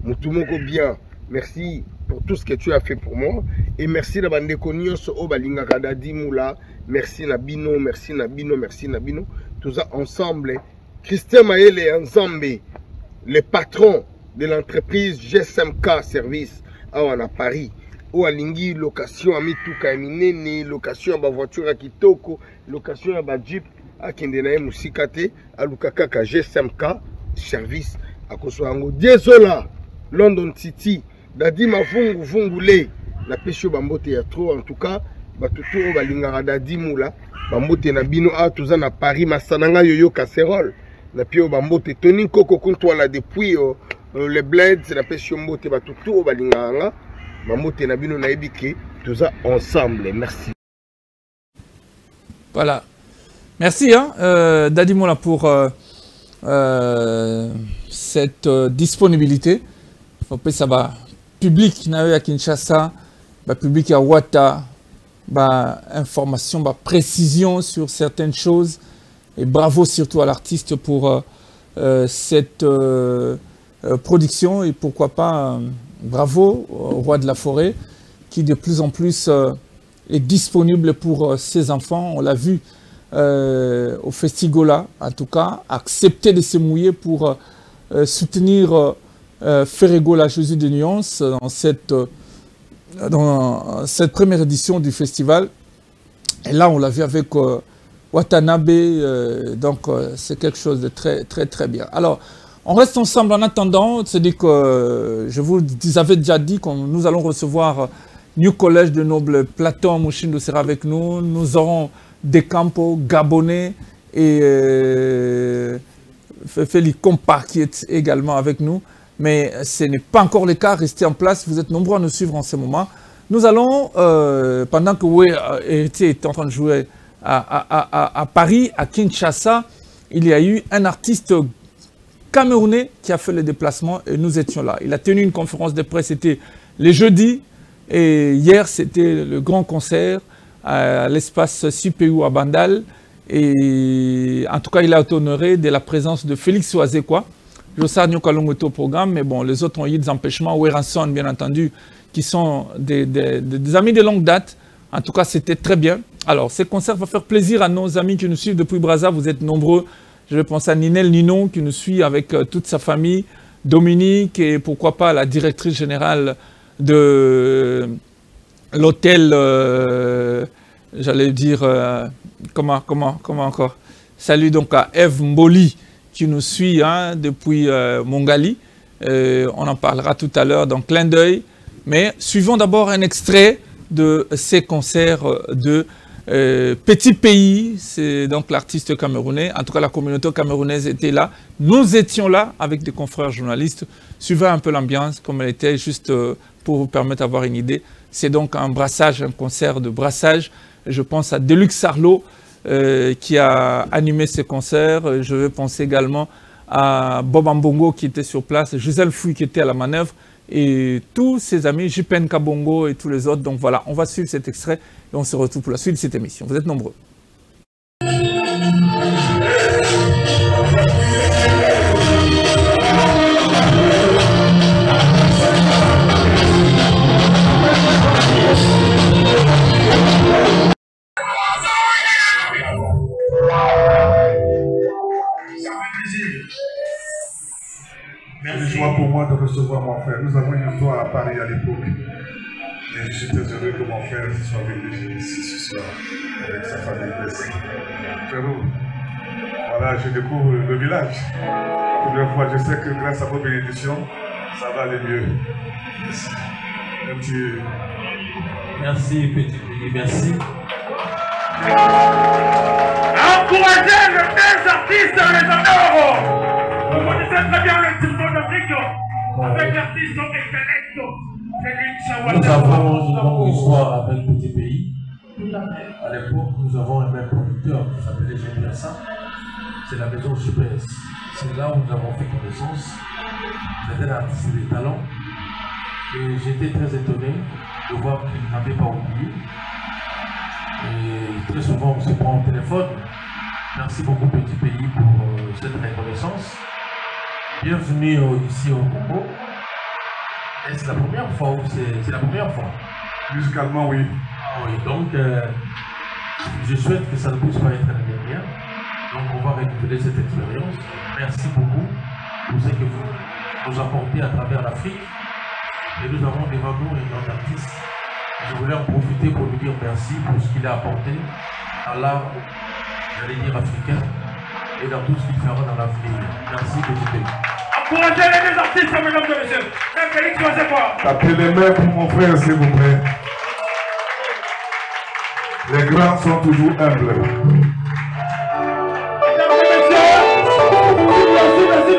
mutu moko bien. Merci pour tout ce que tu as fait pour moi. Et merci na bandeko nyonso o balingaka Dadi Moula. Merci Nabino, merci Nabino, merci Nabino. Tout ça ensemble. Christian Maëlle Nzambe, le patron de l'entreprise GSMK Service à Paris. Ou à Lingui, location à Mituka Minene, location à voiture à Kitoko, location à Jeep à Kendenae Musikate, à Lukakaka GSMK Service à Kosoango. Désolé, London City. Dadi Mavungu Vungule, la pêche bambote ya trop en tout cas, batutu o balingara Dadi Moula, bambote na bino a tuza na Paris masananga yoyo casserole, na pio bambote Tony Koko Kuntwala depuis les bleds, la pêche mbote batutu o balingara, bambote na bino na ebike, tuza ensemble. Merci. Voilà. Merci hein, Dadi Moula pour cette disponibilité. Faut que ça va. Public à Kinshasa, public à Wata, information, précision sur certaines choses. Et bravo surtout à l'artiste pour cette production. Et pourquoi pas, bravo au roi de la forêt qui de plus en plus est disponible pour ses enfants. On l'a vu au Festigola, en tout cas, accepter de se mouiller pour soutenir Ferrego la Jésus de Nuance dans cette première édition du festival. Et là, on l'a vu avec Watanabe, donc c'est quelque chose de très, très, très bien. Alors, on reste ensemble en attendant, c'est-à-dire que je vous avais déjà dit que nous allons recevoir New Collège de Noble, Platon Mouchindo sera avec nous, nous aurons des campos gabonais et Feli Kompa qui est également avec nous. Mais ce n'est pas encore le cas, restez en place, vous êtes nombreux à nous suivre en ce moment. Nous allons, pendant que Héritier est en train de jouer à Paris, à Kinshasa, il y a eu un artiste camerounais qui a fait le déplacement et nous étions là. Il a tenu une conférence de presse, c'était le jeudi, et hier c'était le grand concert à l'espace CPU à Bandal. Et en tout cas, il a été honoré de la présence de Félix Oazekwa. Je sais qu'il y a au programme, mais bon, les autres ont eu des empêchements. Weranson, bien entendu, qui sont des amis de longue date. En tout cas, c'était très bien. Alors, ce concert va faire plaisir à nos amis qui nous suivent depuis Brazza. Vous êtes nombreux. Je vais penser à Ninel Ninon qui nous suit avec toute sa famille. Dominique et pourquoi pas la directrice générale de l'hôtel, j'allais dire, comment encore. Salut donc à Eve Mboli qui nous suit depuis Mongali. On en parlera tout à l'heure dans Clin d'œil. Mais suivons d'abord un extrait de ces concerts de Petit Pays. C'est donc l'artiste camerounais. En tout cas, la communauté camerounaise était là. Nous étions là avec des confrères journalistes. Suivez un peu l'ambiance comme elle était, juste pour vous permettre d'avoir une idée. C'est donc un brassage, un concert de brassage. Je pense à Deluxe Arlo qui a animé ce concert. Je vais penser également à Bob Ambongo qui était sur place, Gisèle Fouy qui était à la manœuvre et tous ses amis, Jipen Kabongo et tous les autres. Donc voilà, on va suivre cet extrait et on se retrouve pour la suite de cette émission. Vous êtes nombreux. C'est une joie pour moi de recevoir mon frère. Nous avons une histoire à Paris à l'époque. Et je suis très heureux que mon frère soit venu ici ce soir avec sa famille. Frérot, voilà, je découvre le village. La première fois, je sais que grâce à vos bénédictions, ça va aller mieux. Merci. Merci, petit pays, merci. Encouragez les deux artistes les honneurs. Vous connaissez très bien le type d'Afrique avec l'artiste Ekelecto. Nous avons une histoire avec Petit Pays. À l'époque, nous avons un même producteur qui s'appelait Gébressa. C'est la maison GPS. C'est là où nous avons fait connaissance. C'était un artiste de talent. Et j'étais très étonné de voir qu'il n'avait pas oublié. Et très souvent, on se prend au téléphone. Merci beaucoup, Petit Pays, pour cette reconnaissance. Bienvenue ici au Congo. Et c'est la première fois ou c'est la première fois? Musicalement, oui. Oui, donc je souhaite que ça ne puisse pas être la dernière. Donc on va récupérer cette expérience. Merci beaucoup pour ce que vous nous apportez à travers l'Afrique. Et nous avons devant nous un grand artiste. Je voulais en profiter pour lui dire merci pour ce qu'il a apporté à l'art, j'allais dire africain, et dans tout ce qu'il fera dans l'avenir. Merci, Petit Pays. Encouragez les deux artistes, mesdames et messieurs. Félix Oazekwa. Tapez les mains pour mon frère, s'il vous plaît. Les grands sont toujours humbles. Mesdames et messieurs, merci.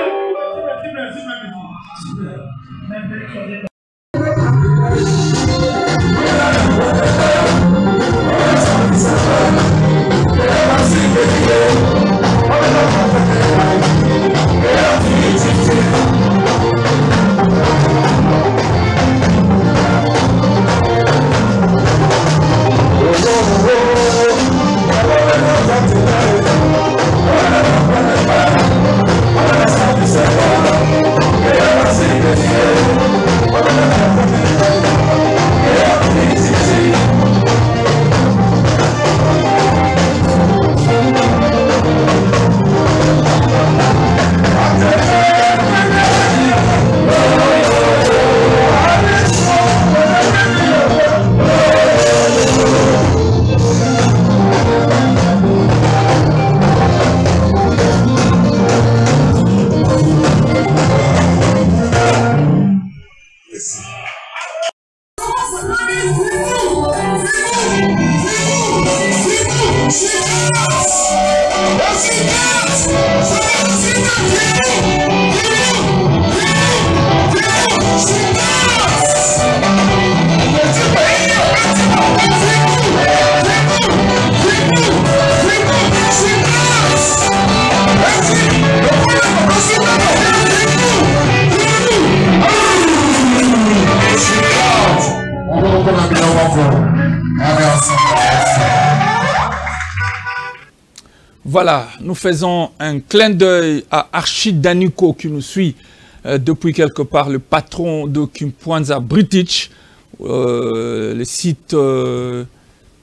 Voilà, nous faisons un clin d'œil à Archid Daniko qui nous suit depuis quelque part, le patron de Kimpwanza British, le site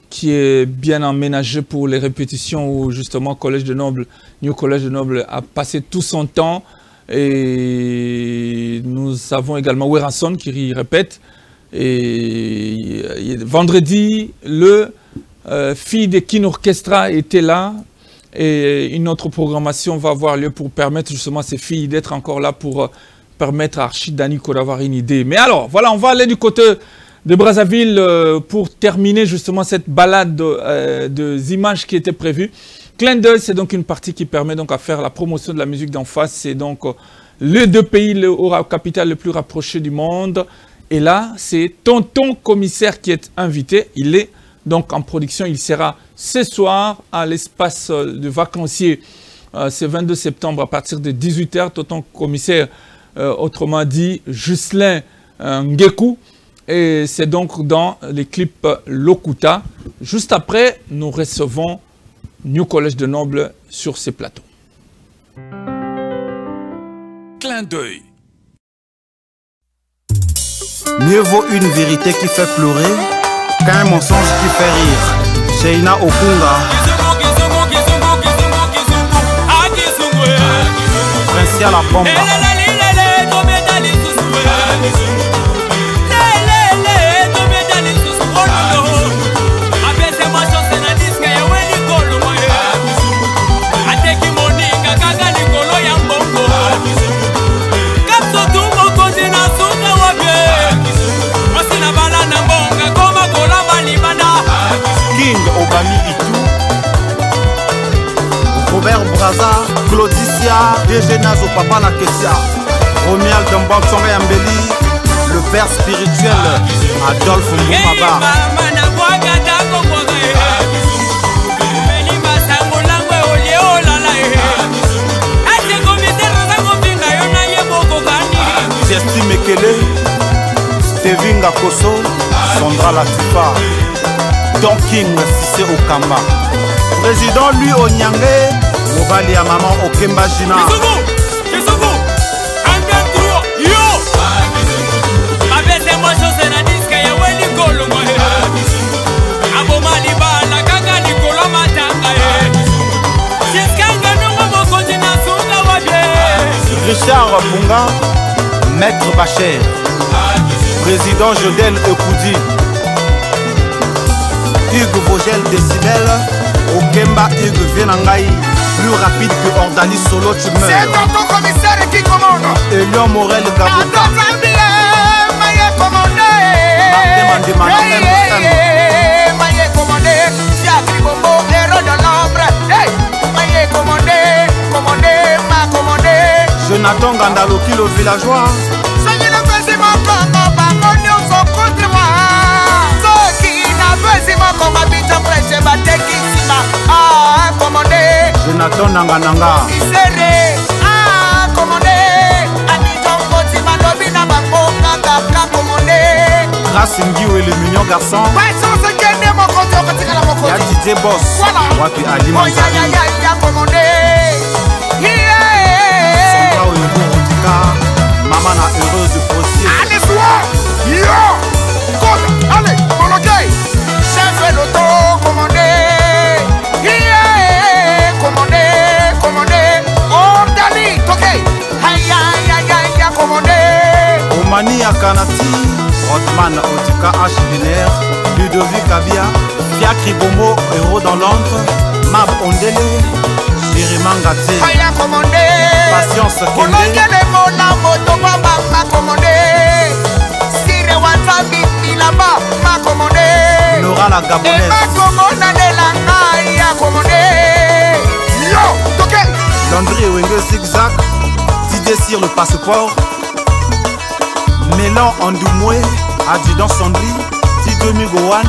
qui est bien aménagé pour les répétitions où justement Collège de Nobles, New Collège de Nobles a passé tout son temps. Et nous avons également Weranson qui y répète. Et vendredi, le fille de Kin Orchestra était là. Et une autre programmation va avoir lieu pour permettre justement à ces filles d'être encore là pour permettre à Archid Daniko d'avoir une idée. Mais alors, voilà, on va aller du côté de Brazzaville pour terminer justement cette balade de images qui était prévue. Clin d'œil, c'est donc une partie qui permet donc à faire la promotion de la musique d'en face. C'est donc les deux pays, le capital le plus rapproché du monde. Et là, c'est Tonton Commissaire qui est invité. Il est donc en production. Il sera ce soir à l'espace de vacancier. C'est 22 septembre à partir de 18 h. Tonton Commissaire, autrement dit, Ghislain Ngekou. Et c'est donc dans les clips Lokuta. Juste après, nous recevons New Collège de Nobles sur ces plateaux. Clin d'œil. Mieux vaut une vérité qui fait pleurer qu'un mensonge qui fait rire. Sheina Okunga, Princia La Bomba. Robert Braza, Claudicia, Dégenas au Papa la Kessia, Romial Dambam Songa Yambeli, le père spirituel Adolphe Moumaba. Jesti Mekele, Stevinga Koso, Sandra Latifa, Don King Sissé Okamba. Président lui Onyangé, Mobali à maman Okemba Jina. Richard Bunga, Maître Bacher, Président Jodel Ekoudi, Hugues Vogel Décibel, Okemba Hugues Venangaï, plus rapide que Ordali Solo, tu meurs. C'est Tonton Commissaire qui commande. Et Léon Morel Gabouka. Maïe commandé. Maïe commandé. Siakri Bombo, héros de l'ombre. Hey, Maïe commandé. Commandé, ma commandé. Jonathan Gandaloki, le villageois. Soyez le président comme Bangonio sont contre moi. Ceux qui n'avaient pas si comme habitant prêche, Bateki Sima. Ah, commandé. Jonathan Nangananga. Isere. Ah, commandé. Habitant Kotima, Nobina Bango, Kaka, commandé. Grâce Ndiou et le mignon garçon. Ouais, sans se gagner mon compte, on retire la mon compte. Y'a DJ Boss. Voilà. Wapi Ali Manzali. Ya, commandé. Sandra Oyebo Rodika. Maman a heureuse de procès. Allez, soir. Yo. Compte. Allez, bloqué. Chef l'auto, commandé. Commandé. Ordali, ok. Aïe, commandé. Omani Akanati. Otman Otika HDNR. Ludovic Abia. Fiakri Bombo, héros dans l'ombre. Mab Ondele. Jériman Gaté. Aïe, commandé. Patience Kende. Colonel Mola Moto m'a commandé. Sire Wasabi Milaba m'a commandé. Laura la Gabonaise. Et ma commandé la naïa commandé. Yo, ok. Landry et Wenge Zigzag. Didier Cyr le passeport. Mélan Andoumoué. Adjudant Sandli. Didier Mugowan.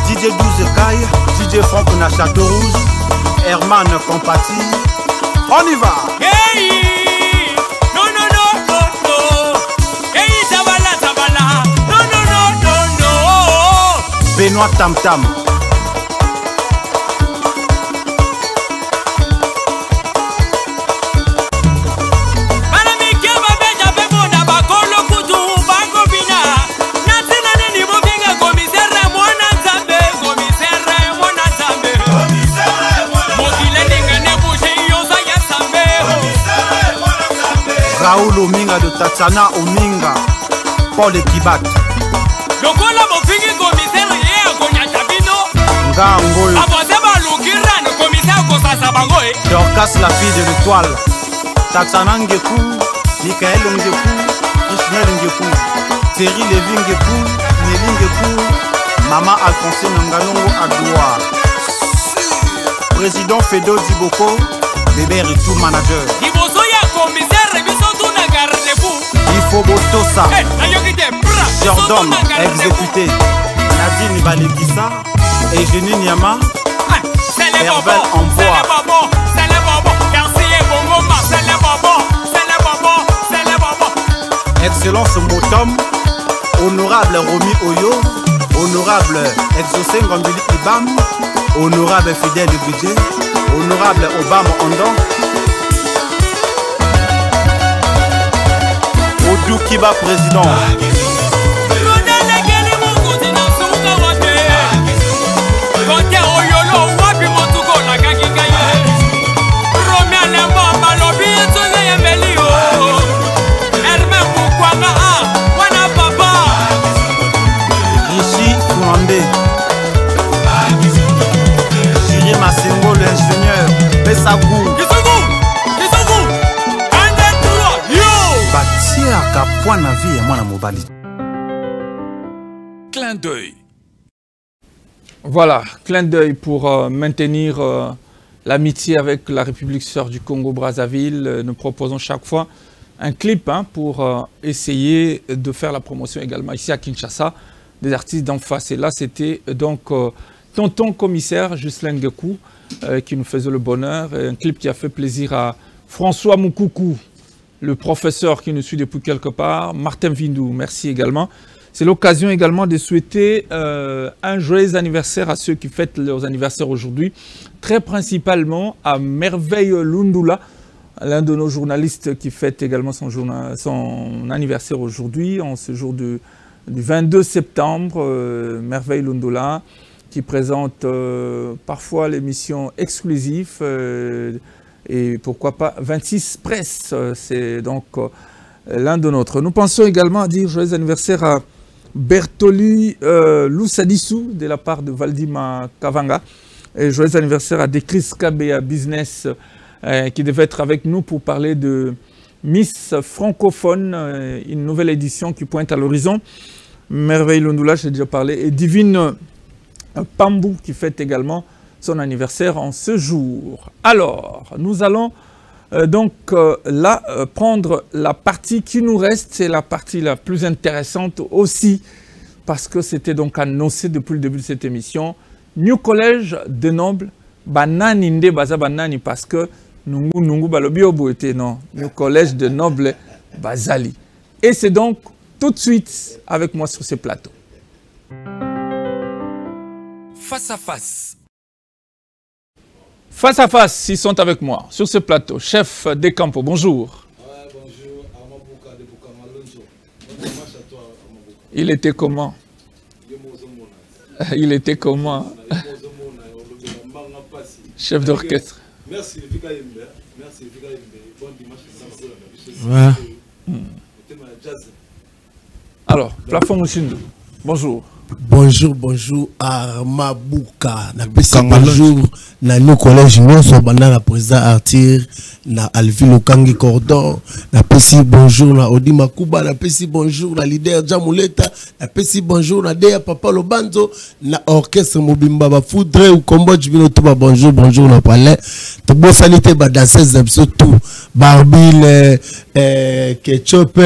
Didier 12 Kai. Didier Franck Nachateau Rouge. Herman Compati. On y va. Hey! No. Hey, Zabala. No. Benoît Tam Tam. Raoul Ominga de Tatiana Ominga, Paul de Kibat. Lokola mofingi commissaire ye akonyata bino. Ngangoyo. Aboseba lukira no commissaire kosasa bango e. Dorcas la fille de l'étoile. Tatiana Ngekou, Michael Ngekou, Ismaël Ngekou, Thierry Lévy Ngekou, Nelly Ngekou, Maman Alphonsine Nganongo Adoua. Président Fedo Diboko, bébé Ritou manager. Diboso ya commissaire biso tuna garde-vous. Ifo Botosa. Jordan exécuté. Nadine Balekissa et Jenny Niama. Herbel en bois. Excellence Motom. Honorable Romy Oyo. Honorable Exaucé Ngambili Ibam. Honorable Fidèle Budget. Honorable Obama Ondon. Odou Kiba président. Rishi Fouandé. Chiri Massingo l'ingénieur. Pessakou. Clin d'œil. Voilà, clin d'œil pour maintenir l'amitié avec la République sœur du Congo-Brazzaville. Nous proposons chaque fois un clip pour essayer de faire la promotion également ici à Kinshasa des artistes d'en face. Et là, c'était donc Tonton Commissaire Ghislain Ngekou qui nous faisait le bonheur. Et un clip qui a fait plaisir à François Moukoukou, le professeur qui nous suit depuis quelque part, Martin Vindou, merci également. C'est l'occasion également de souhaiter un joyeux anniversaire à ceux qui fêtent leurs anniversaires aujourd'hui, très principalement à Merveille Lundula, l'un de nos journalistes qui fête également son anniversaire aujourd'hui, en ce jour du 22 septembre, Merveille Lundula, qui présente parfois l'émission exclusive et pourquoi pas 26 Presse, c'est donc l'un de nôtres. Nous pensons également à dire joyeux anniversaire à Bertoli Loussadissou de la part de Valdima Kavanga. Et joyeux anniversaire à Dekris Kabea Business qui devait être avec nous pour parler de Miss Francophone, une nouvelle édition qui pointe à l'horizon. Merveille Lundula, j'ai déjà parlé, et Divine Pambou qui fête également son anniversaire en ce jour. Alors, nous allons donc là prendre la partie qui nous reste, c'est la partie la plus intéressante aussi, parce que c'était donc annoncé depuis le début de cette émission. New Collège de Nobles, banani nde baza banani parce que nungu balobi oboete non. New Collège de Nobles bazali. Et c'est donc tout de suite avec moi sur ce plateau. Face à face. Face à face, ils sont avec moi sur ce plateau. Chef Descampos, bonjour. Ouais, bonjour, Armand Bouka de Bukamalonzo. Bonjour à toi, Armand Bouka. Il était comment? Il était comment? Chef d'orchestre. Merci, merci, bon dimanche. Alors, plafond Mouchindou, bonjour. Bonjour, bonjour, Armabouka. Bonjour, na New Collège, nous sommes na président Artir, na Alvin Okangi Cordon, na Pessi bonjour, na Odi Makuba, na Pessi bonjour, na leader Jamuleta, na Pessi bonjour, na Dea Papa Lobanzo, na orchestre Mobimba Bafoudre ou Cambodge, Binotoba bonjour, bonjour, na Palais. Tobo Sanité, Badassez, tout, Barbile, Ketchup,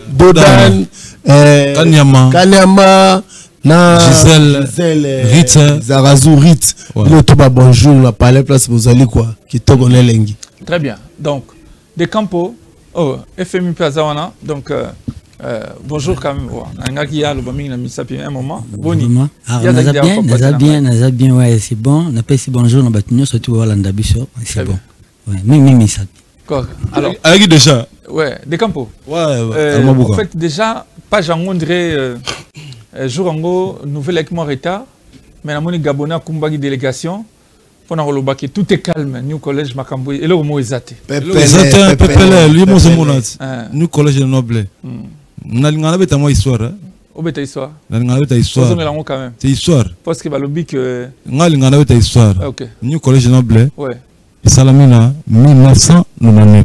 Dodan. Kanyama, na Gisèle, Ritz, Zarazou, Ritz. Bonjour, la palais place vous allez quoi, qui te connaît l'engi. Très bien. Donc, Descampos, oh, FMI Plazawana. Donc, bonjour quand même. Un moment. Boni. Naza bien, ouais, c'est bon. On appelle si bonjour, on va tenir surtout au Landabiso. C'est bon. Ouais, même ça. Alors, avec déjà. Ouais, Descampos. Ouais, en fait, déjà, pas j'en dirais jour en gros, nouvelle avec mon retard, mais la moni Gabona Kumbagi délégation, pour nous que tout est calme New College Makamboui et là au mot exact Pepele lui mon monat New College de Noble n'alingana beta moi histoire au beta histoire n'alingana beta histoire quand même c'est histoire parce que ba lobby que n'alingana beta histoire OK New College de Noble ouais Salamina 1999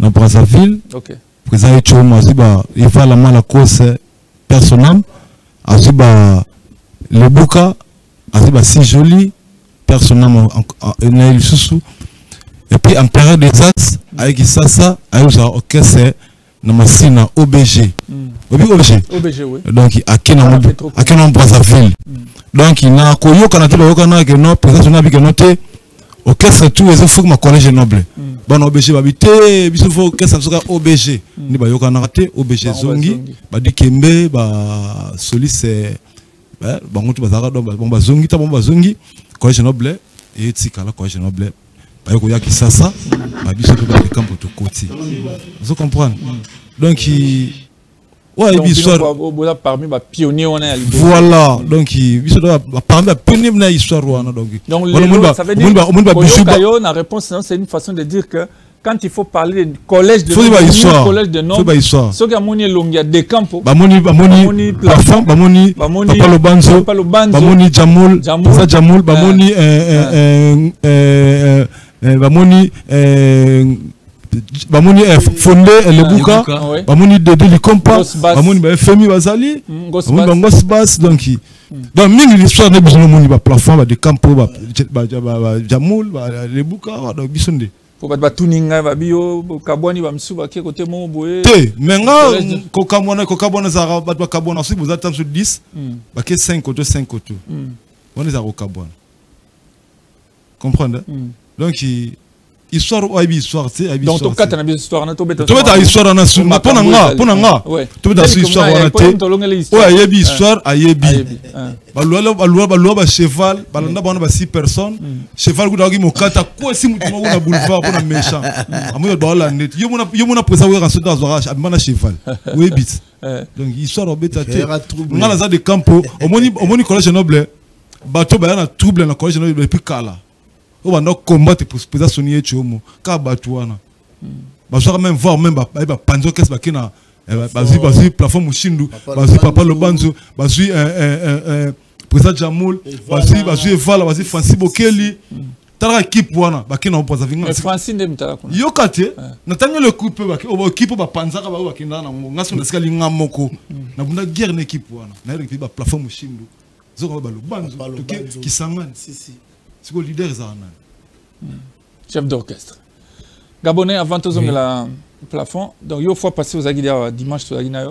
dans Brazzaville OK président Choma Ziba il va la mala cause personnel Aziba le Bouka Aziba si joli personnel en sous et puis en période des axes avec ça avec ça orchestre na masina OBG OBG oui donc à Kenan Brazzaville donc il na koyoka na toyoka que non président na bi que noté orchestre tout les faut que ma collège noble bon OBG babité biso faut orchestre soka OBG ni ba yoka na raté OBG zongi ba dikembe ba soliste ba ngoto bazaka do ba zongi ta ba zongi collège noble et tikala collège noble ba yoko ya kisasa ba biso to ba campo to côté vous comprenez donc ouais histoire parmi les pionniers on est voilà donc biso parmi les pionniers na histoire wana donc ça veut dire que la réponse c'est une façon de dire que quand il faut parler de collège de collège de nom ce que amoni longia de campo bamoni plafond bamoni papa lobanzo bamoni jamul bamoni bamoni bamoni fondé le Bouka bamoni de likompa bamoni ba femi bazali bamoni bangos bass donc mingi l'histoire ne besoin moni ba plafond ba de campo ba jamul ba le Bouka donc bisonde pour ba tuninga ba bio kabwani ba msuba ke côté mo boye te menga kokabona za ba kabona si vous attendez sur 10 ba ke 5 auto on est à kokabona comprendre donc histoire ou histoire c'est donc to kata na histoire na to beta histoire na su na pona nga to beta histoire wana te o ayebi histoire ayebi balwa ba cheval balanda bana ba 6 personnes cheval kuda ki mokata ko si mutu mo na boulevard pona méchant amoyo dola net yo mona presa wo ka sota zora abana cheval oui bit donc histoire beta te ngala za de campo omoni collège noble bato ba na trouble na collège noble depuis kala on va combattre pour président Sonier Chomo ka batouana ba so même voir même ba panzo qu'est-ce ba kina bazi plafond mushindu bazi papa lobanzo bazi président Jamoul bazi Evala bazi Francis Bokeli tala équipe wana ba kina opoza vinga Francis ndemtala kuna yokate na tanga le coupe ba équipe ba panzaka ba kinda na ngaso na skali ngamoko na bunda guerre na équipe wana na équipe ba plafond mushindu zoko ba lobanzo qui sangane si c'est le leader chef d'orchestre Gabonais avant tout le plafond donc il faut passer aux aguilles dimanche sur aguilles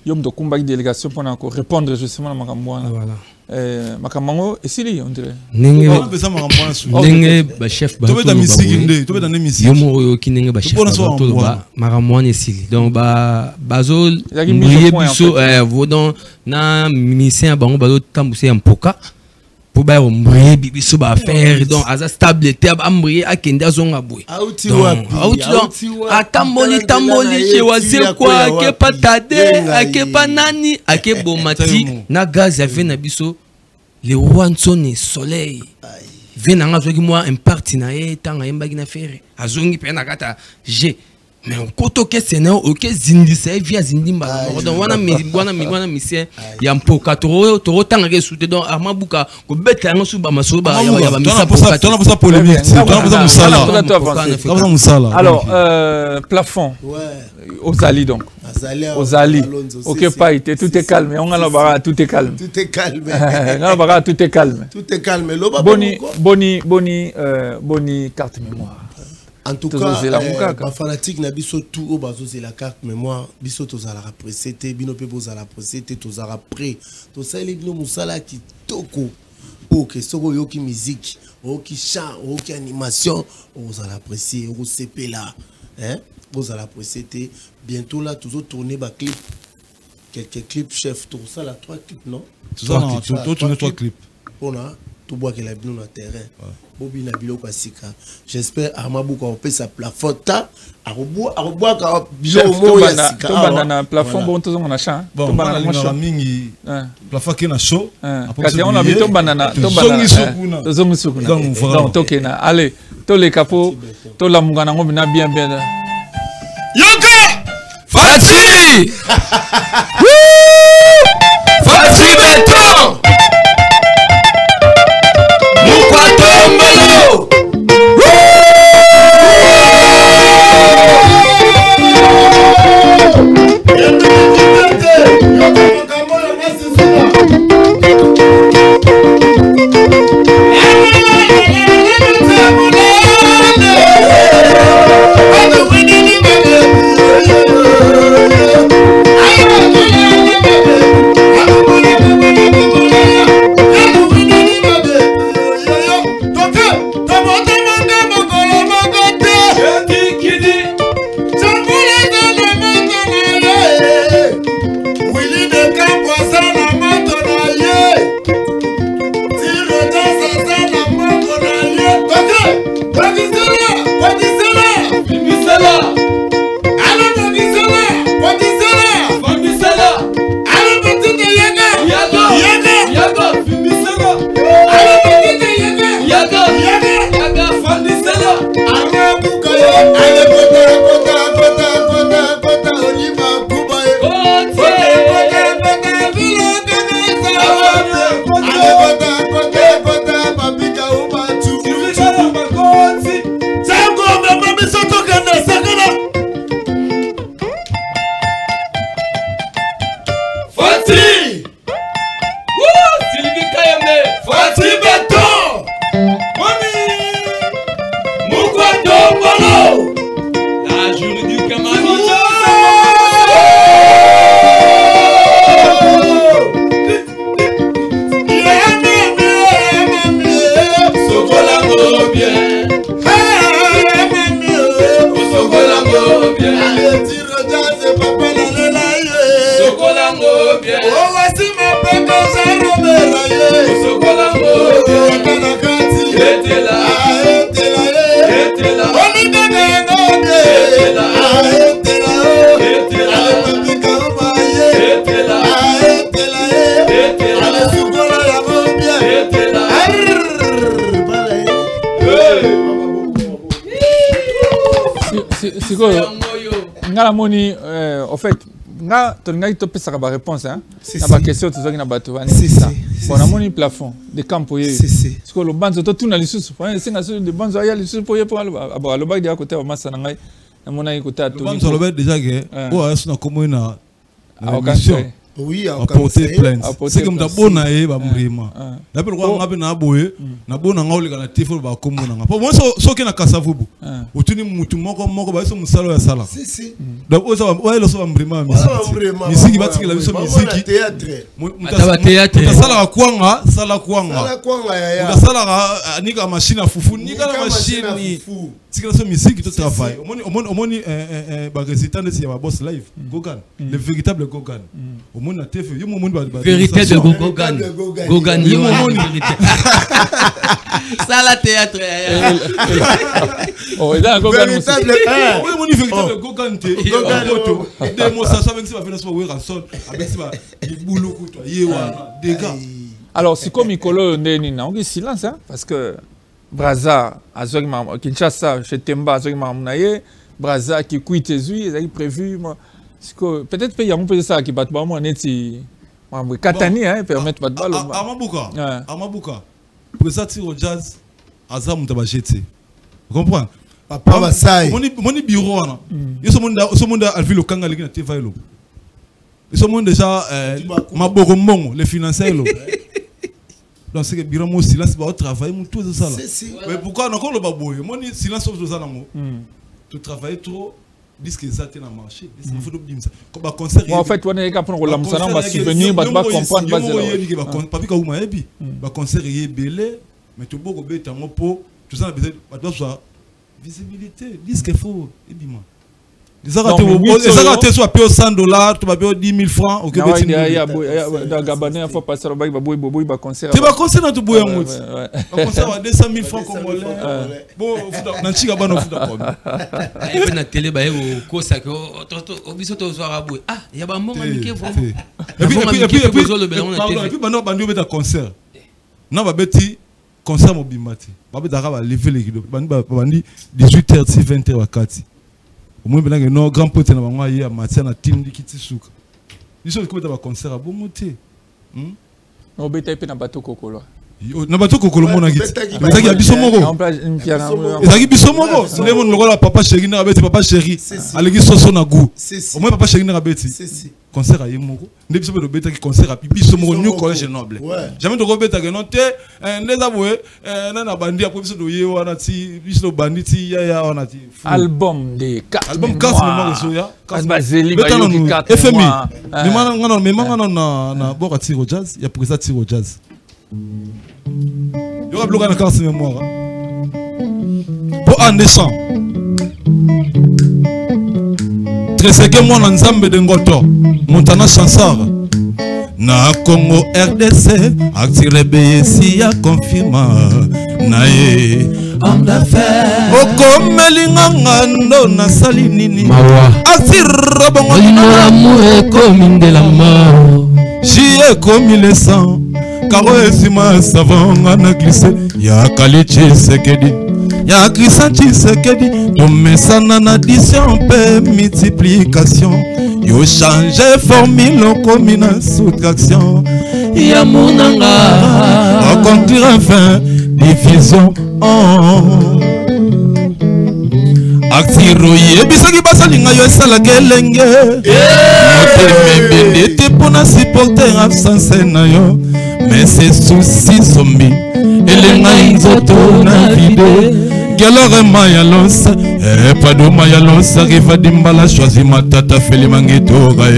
yo me combat délégation pour encore répondre justement à makamwana voilà makamango et si on dirait nenge ba chef ba to beta musique yo mo ki nenge ba chef ba makamwana et si donc ba bazol brier biso vodon na musicien bango bazo tambuse mpoka pour ba ombrier biso ba faire donc aza stable te ambrier akende azonga boy atamboli chez wase kwa ke patade ake panani ake bomati na gaz ya vena biso le wansone soleil vena ngazo ki moi impact na e tanga yembaki na faire azongi pe na kata G mais koto ke sena ok zindi se via zindi mba donc wana misien ya mpoka to tanga ke soute donc Armand Bouka ko beta ngo suba masoba ya ba misa poka tona posa polémique tona posa musala alors plafond aux Ali donc aux Ali OK pas été tout est calme on a bara tout est calme tout est calme on bara tout est calme boni carte mémoire. En tout cas, les fanatiques na biso tout au bazo c'est la carte mémoire biso tozala précédé bino pe bozala précédé tozala prêt to ça les bino musala ki toko OK soko yo ki musique o ki chant o ki animation ozala apprécier o CP là hein bozala précédé bientôt là toujours tourner ba clip quelques clips chef tout ça la 3 clips non tout ça 3 clips on a tout bois qu'il a bien dans le terrain. Bobi na biloko asika. J'espère Arma Bouka on peut sa plafond ta arbois biloko mo ya sika. To banana plafond bon to on a chan. To banana mingi. Plafond qui na chaud. Parce on a to banana to zongi sukuna. Donc to kena. Allez, to les capots, to la mungana ngo bina bien. Yoka! Fati! Fati Beton! Mukwatomolo! Moni, en fait, tu as une réponse. Hein? Tu as une question, tu as une question. Bon, on a un plafond de camp pour y aller. Parce que le banc, tu as les sous. C'est une bonne zoya, les sous pour y aller. Le bac de côté, on a déjà oui, apporter plainte. C'est comme d'abord na vraiment. La peur qu'on a bien aboyé, na bon na ngoli kana tifo ba komo na. Pour moi so ke na kasavubu. Utuni mutu moko ba so musalo ya sala. Si. Donc oza wa lo so vraiment misiki batiki la biso misiki. Mutaba théâtre. Sala kwanga, sala kwanga. Sala kwanga ya. Sala nika machine fufu, nika la machine. Sikila so misiki to travail. Omoni ba résultat de si ba boss live. Gogan, le véritable Gogan. Vérité de Gogan. Gogan, ça la théâtre. Oh, il a un Gogan. Véritable Gogan. Démonstration avec ça va faire ça avec ça boulot des gars. Alors, c'est comme Nicolo Ndenina, on dit silence parce que Braza, Kinshasa, chez Temba, Braza qui quitte Zui, ils avaient prévu. Peut-être qu'il y a un peu de ça qui bat pas moi Katani hein permettre pas de balle Amabouka pour ça tire au jazz Azam tabajete vous comprenez papa Basai mon bureau là ce monde a vu le kanga liki na TV lo ce monde déjà maboko mbongo les financiers lo donc c'est que bureau mo silence ba travail mon tout ça là mais pourquoi encore le baboy mon silence sur ça là tu travailles trop disque ça tient à marcher il faut bien ça comme un concert en fait on est capable de lancer on va subvenir va comprendre pas pas comme ebi ba concert est belé mais tout beaucoup bête en pot tout ça besoin de visibilité disque faux et bima Ils ont raté soit payé $100, tu vas payer 10 000 francs au Québec. Il y a Gabonais, il faut passer là-bas, il va concert. Tu vas concert dans tout bout. Un concert à 200 000 francs comme on bon, dans Chigabano, il y a télé, il y a un bon ami qui est vraiment. Et puis, il y a concert. Non, il y a concert mobimati. Il y a lever les guides. 18h, 20h, 4h. Au moins, il y a un grand pote qui a un matin à Tindi qui est souka. Il y a un concert à bon moté. On va être un bateau coco. Na bato kokolo mona giti. Ezaki ya biso moko. Ezaki biso moko. Sile mon lokola papa chéri na beti papa chéri. Aleki soso na goût. Au moins papa chéri na beti. Concert à yemoko. Nde biso be beta ki concert à biso moko New College Noble. Jamais to beta ke non te ndeza boye na bandi après biso do ye wana ti biso bandi ti ya wana ti. Album de 4 album 4 mois so ya. Baseli ba yo 4 FMI. Mais manga na boka tiro jazz, ya pour ça tiro jazz. Il y aura bloqué dans la carte de mémoire. Pour un descend. Treseke moi dans Nzambe de Ngoto. Montana Chansar. Na Congo RDC. Actiré BSI a confirma. Nae. Homme d'affaires. Oko melinganga ndo na sali nini. Actiré bongo. L'amour est comme de la mort. J'y ai commis le sang. Karo esima savon na glissé ya kalichi sekedi ya krisanchi sekedi tomesana na addition pe multiplication yo changer formule comme une soustraction ya monanga on conclure enfin division Actiro yebisaki basalinga yo esala kelenge moteme bende te pona supporter absence na yo mais c'est souci zombie elenga inzoto na vide galore maya lonsa pas de maya lonsa riva dimbala choisi matata feli mangetora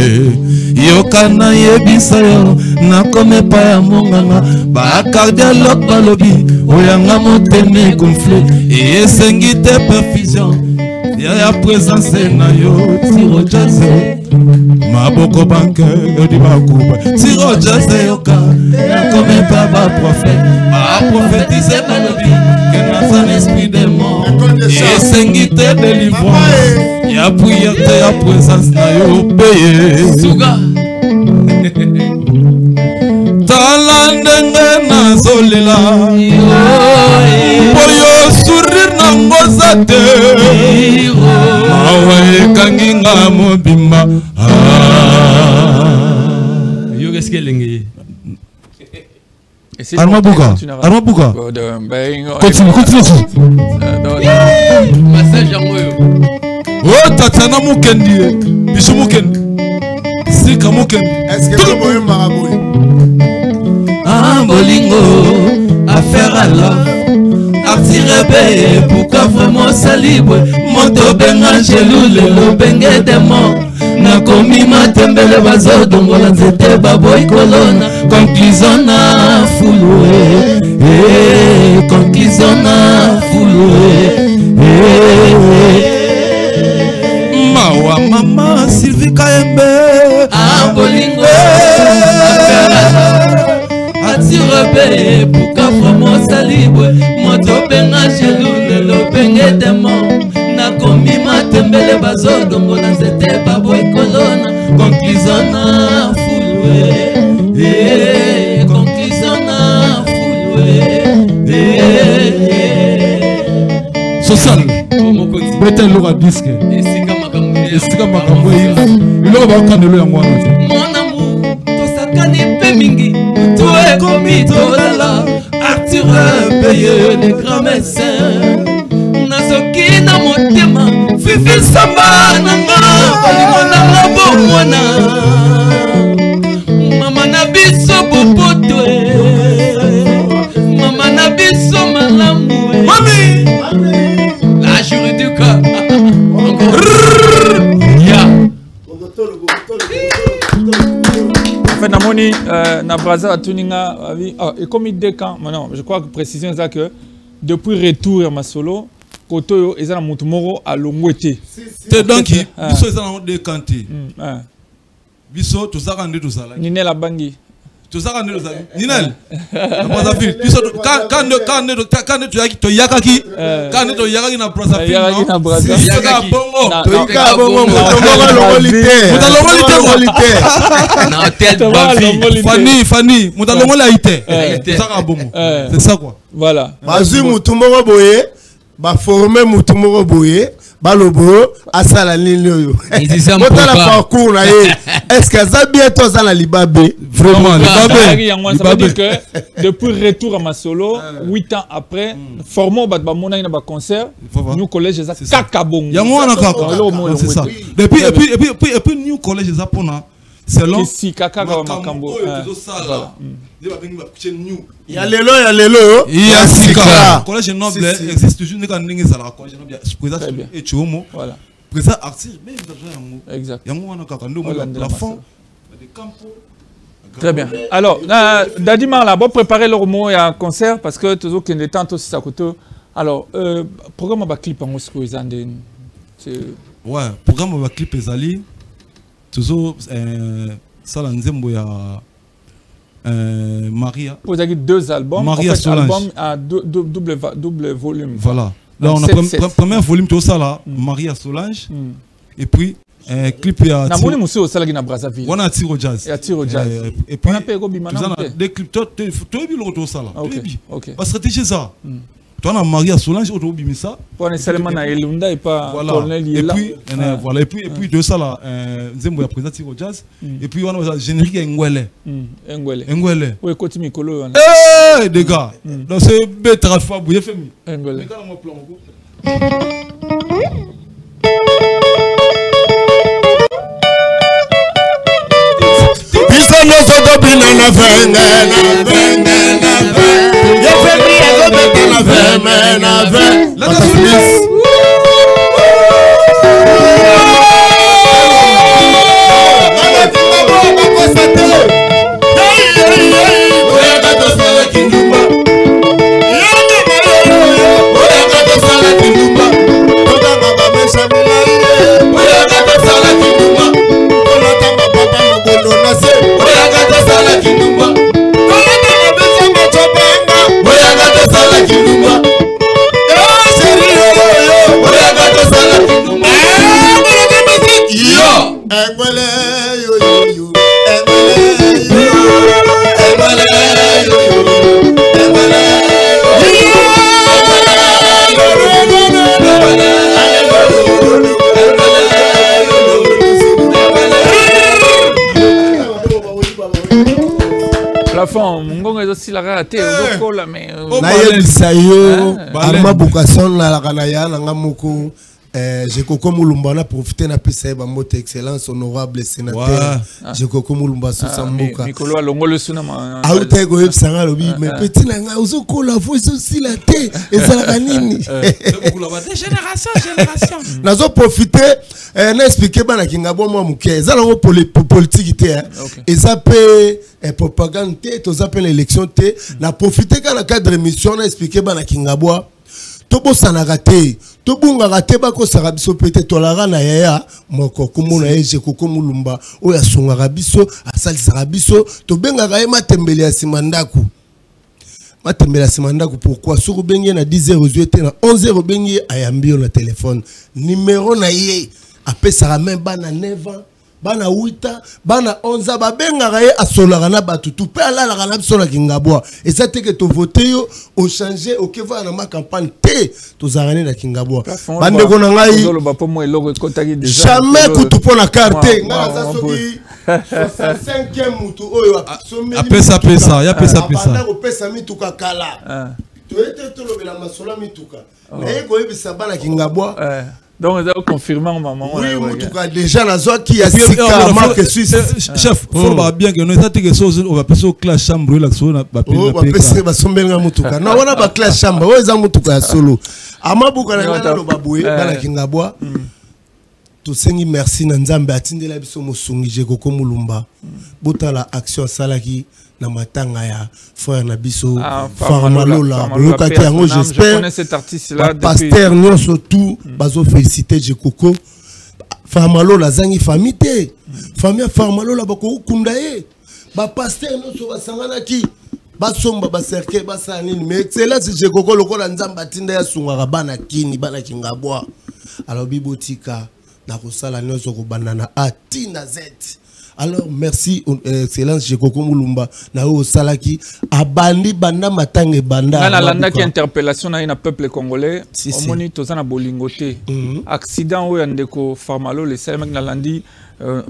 yokana yebisa yo na kome pa ya monganga ba cardiologue balobi oyanga moteme gonflé et esengi te perfusion ya présence na yo tiro jazz maboko banque di bakuba tiro jazz yoka comme baba prophète ba prophétiser balobi que dans un esprit de mort et sengi te délivrance ya prière te ya présence na yo paye suga talandenge na zolela boyo sourire na ngozate awe kanginga mobimba yo qu'est-ce qu'elle est Armabuka continue massage yango oh tatana mukendi biso mukendi sika mukendi est-ce que vous voyez maraboui un bolingo affaire à love Artirebe, pourquoi vraiment ça libre Moto benga gelou lelo benge demo Nakomi matembele bazo dongo la nzete baboy kolona Conclusion na fouloué Conclusion na fouloué Mawa mama Sylvie Kayembe bolingo Artirebe, pourquoi vraiment ça libre Moto benga gelou lelo benge demo Nakomi matembele bazo dongo la nzete baboy kolona Conclusion na fouloué Conclusion na fouloué Social Bete loga disque Esika makambo Iloko bakandelo yango wana Mon amour tosakani pe mingi to ekomi tolala Arthur paye les grands médecins Nazoki na motema Fifi samba nanga Olingo nanga bomwana Mama na biso bopoto Mama na biso malamu Mami la jury du cas En fait, Namoni, na Braza à Tuninga, et comme il décant, non, je crois que précision c'est que depuis retour à ma solo, koto ezana mutu moko alongwete. Te donc biso ezana de kanti. Biso to zaka nde to zala. Ninel abangi. To zaka nde to zala. Ninel. Brazzaville. Biso quand to yakaki to yakaki na Brazzaville. Yakaki na Brazzaville. Yakaki bongo. To yakaki bongo mutomoko longolite. Mutalongolite. Na tête Fanny, mutalongolite. To zaka bongo. C'est ça quoi. Voilà. Bazu mutomoko boye, ba former mutomoko boye. Balobo asala nini oyo la parcours na ye est-ce que ça bientôt ça la libabé vraiment libabé ça veut dire que depuis retour à Masolo 8 ans après formons ba mona na ba concert New College za kakabongo yango wana kaka c'est ça et puis New College za pona selon si kaka ka makambo il y a lelo il y a sika collège noble existe toujours ne kan ningi sala collège noble président et chomo voilà président artiste mais yango exact yango wana kaka ndo la fond de campo. Très bien. Alors Dadimar là bon préparer leur mot et un concert parce que toujours qu'il est temps aussi ça côté. Alors programme ba clip en Moscou izande c'est ouais programme ba clip ezali toujours ça la nzembo ya Maria. Vous avez 2 albums. Maria en fait, Solange. album à double volume. Voilà. Là on a premier volume tout ça là Maria Solange et puis clip ya na moni muso osala na Brazzaville. On a Tiro Jazz. Et Tiro Jazz. Et puis on a pego bimana. Des clips tout bien tout ça là. OK. Parce que stratégie ça. Toi on a Maria Solange au bimisa. Pour nécessairement na Elunda et pas Colonel et puis voilà et puis de ça là nzembo ya président Tiro Jazz et puis on a générique Ngwele. Ngwele. Oui, côté Mikolo. Eh les gars. Donc c'est betra fois bouye femi. Ngwele. Biso noso do bina na venga ye febri go beta na venga na venga la police Ngongo aussi la raté okola mais na yebisa yo Arma Bukason na la kanaya na ngamuko j'ai Koko Mulumba na profiter na pesa ba moto excellence honorable sénateur j'ai Koko Mulumba so sambuka Mikolo alongo le sunama auta go yebisa nga lobi mais petit na nga uzokola faut aussi la té ezala nini génération nazo profiter na expliquer bana kinga bo moi muke ezala ngo politique té eza pe propagande té to appelle élection té na profiter ka na cadre émission na expliquer bana kinga bo tobo sanaka te tobungaka te bakosaka biso pete tolara na yaya moko komona ye je Koko Mulumba oyo asungaka biso asalisaka biso tobengaka ye matembele ya nsima ndako pourquoi soki obengi na 10h ozwi te na 11h obengi ayambi yo na telefone numéro na ye apesaka même bana 9 ans bana 8 ans bana 11 ans babengaka ye asolaka na bato tu pe alalaka na biso na Kingabwa eza te ke to vote yo o changer o keva na ma campagne te tozalaka na Kingabwa bandeko na ngai jamais kutu po na carte ngala za soki 65e mutu oyo apesa ya pesa banda ko pesa mituka kala to ete to lobela masola mituka na ye ko yebisa bana Kingabwa. Donc, vous confirmé maman. Oui, en tout cas, déjà, la zone qui a Sika, marque suisse. Chef, il faut bien que nous ayons on va passer au clash chambre. On va passer au chambre. Non, on a pas clash chambre. On a un solo. Amabuka na ngana lo baboué, bana Kingabwa. tosengi merci na nzambe atindela biso mosungi Jekoko Mulumba botala action salaki na matanga ya frère na biso Farmalola boyokaki yango j'espère pasteur nyonso tout bazo féliciter Jekoko Farmalola zangi famille te famille Farmalola bako kunda ye ba pasteur nyonso basanganaki basomba baserke basala nini mais excellence Jekoko lokola nzambe atinda ya sungaka bana kini bana kingabwa alors bibotika na kosala nyonso kobandana a tina z. Alors merci excellence Jekoko Mulumba na o salaki abandi banda matange banda na landa ki interpellation na ina peuple congolais omoni tozana bolingote accident o yandeko Farmalo le salama na landi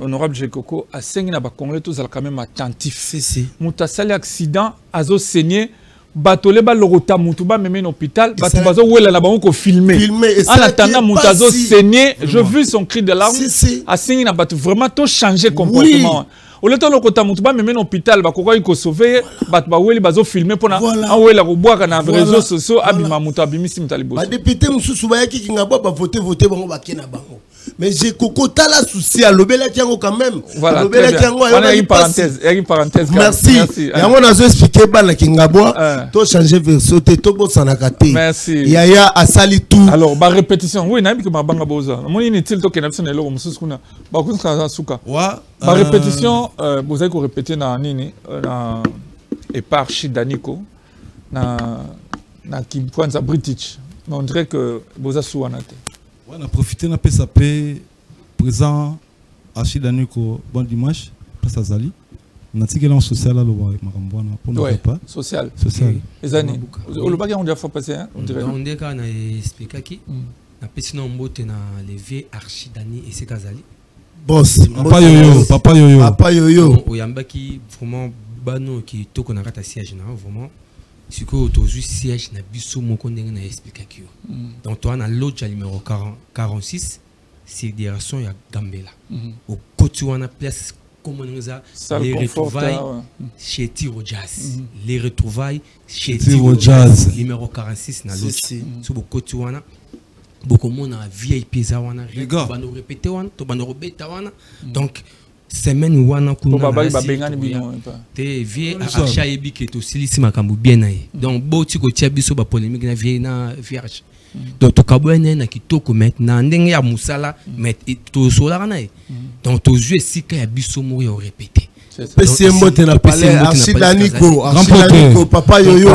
honorable Jekoko a sengi na ba congolais tozala quand même attentif mutasali accident azo saigner batole ba lorota mutu ba meme hôpital batu bazo wela na bango ko filmer en attendant mutazo saigner je vu son cri de larmes a saigné na batu vraiment to changer comportement au lieu de lorota mutu ba meme hôpital ba ko ko sauver batu ba weli bazo filmer pona en wela ko boaka na réseaux sociaux abima mutu abimisi mutalibo ba député mususu ba yaki kinga ba voter bango ba kena bango mais Jekoko tala souci à lobela kiango quand même lobela kiango une parenthèse merci yango nazo expliquer bana kingabwa to changer version te to bosana kate merci yaya asali tout alors ba répétition oui na bi que ma banga boza moni ni til to kenapso na loko mususu kuna ba kunsa suka ba répétition bozai ko répéter na nini na eparchi daniko na kimkwanza british mais on dirait que boza suwana te. On a profité de PSAP présent à Chidaniko bon dimanche place à Zali. On a tiré en social à Marambouana pour nous pas social. Les années. Le bagage on doit faire passer hein. On dirait qu'on a expliqué qui na petit nom mbote na levier Archidani et c'est Kazali. Boss papa yoyo. Oyamba qui vraiment bano qui to qu'on a raté siège na vraiment. Ce que aujourd'hui siège na biso moko ndenge na expliquer qui. Donc toi na lodge numéro 46 sidération ya Gambela. Au côté wana place comme on nous a les retrouvailles chez Tiro Jazz. Les retrouvailles chez Tiro Jazz numéro 46 na lodge. Sur au côté wana beaucoup monde na VIP za wana bano répéter wana to bano robeta wana. Donc semaine wana kuna te vie acha yebi ke to silisi makambu bien na ye donc boti ko tia biso ba polémique na vie na vierge donc to kabone na kitoko maintenant ndenge ya musala met to sola na ye donc to jouer sika ya biso mo yo répéter PC mbote na palais Archidaniko papa yoyo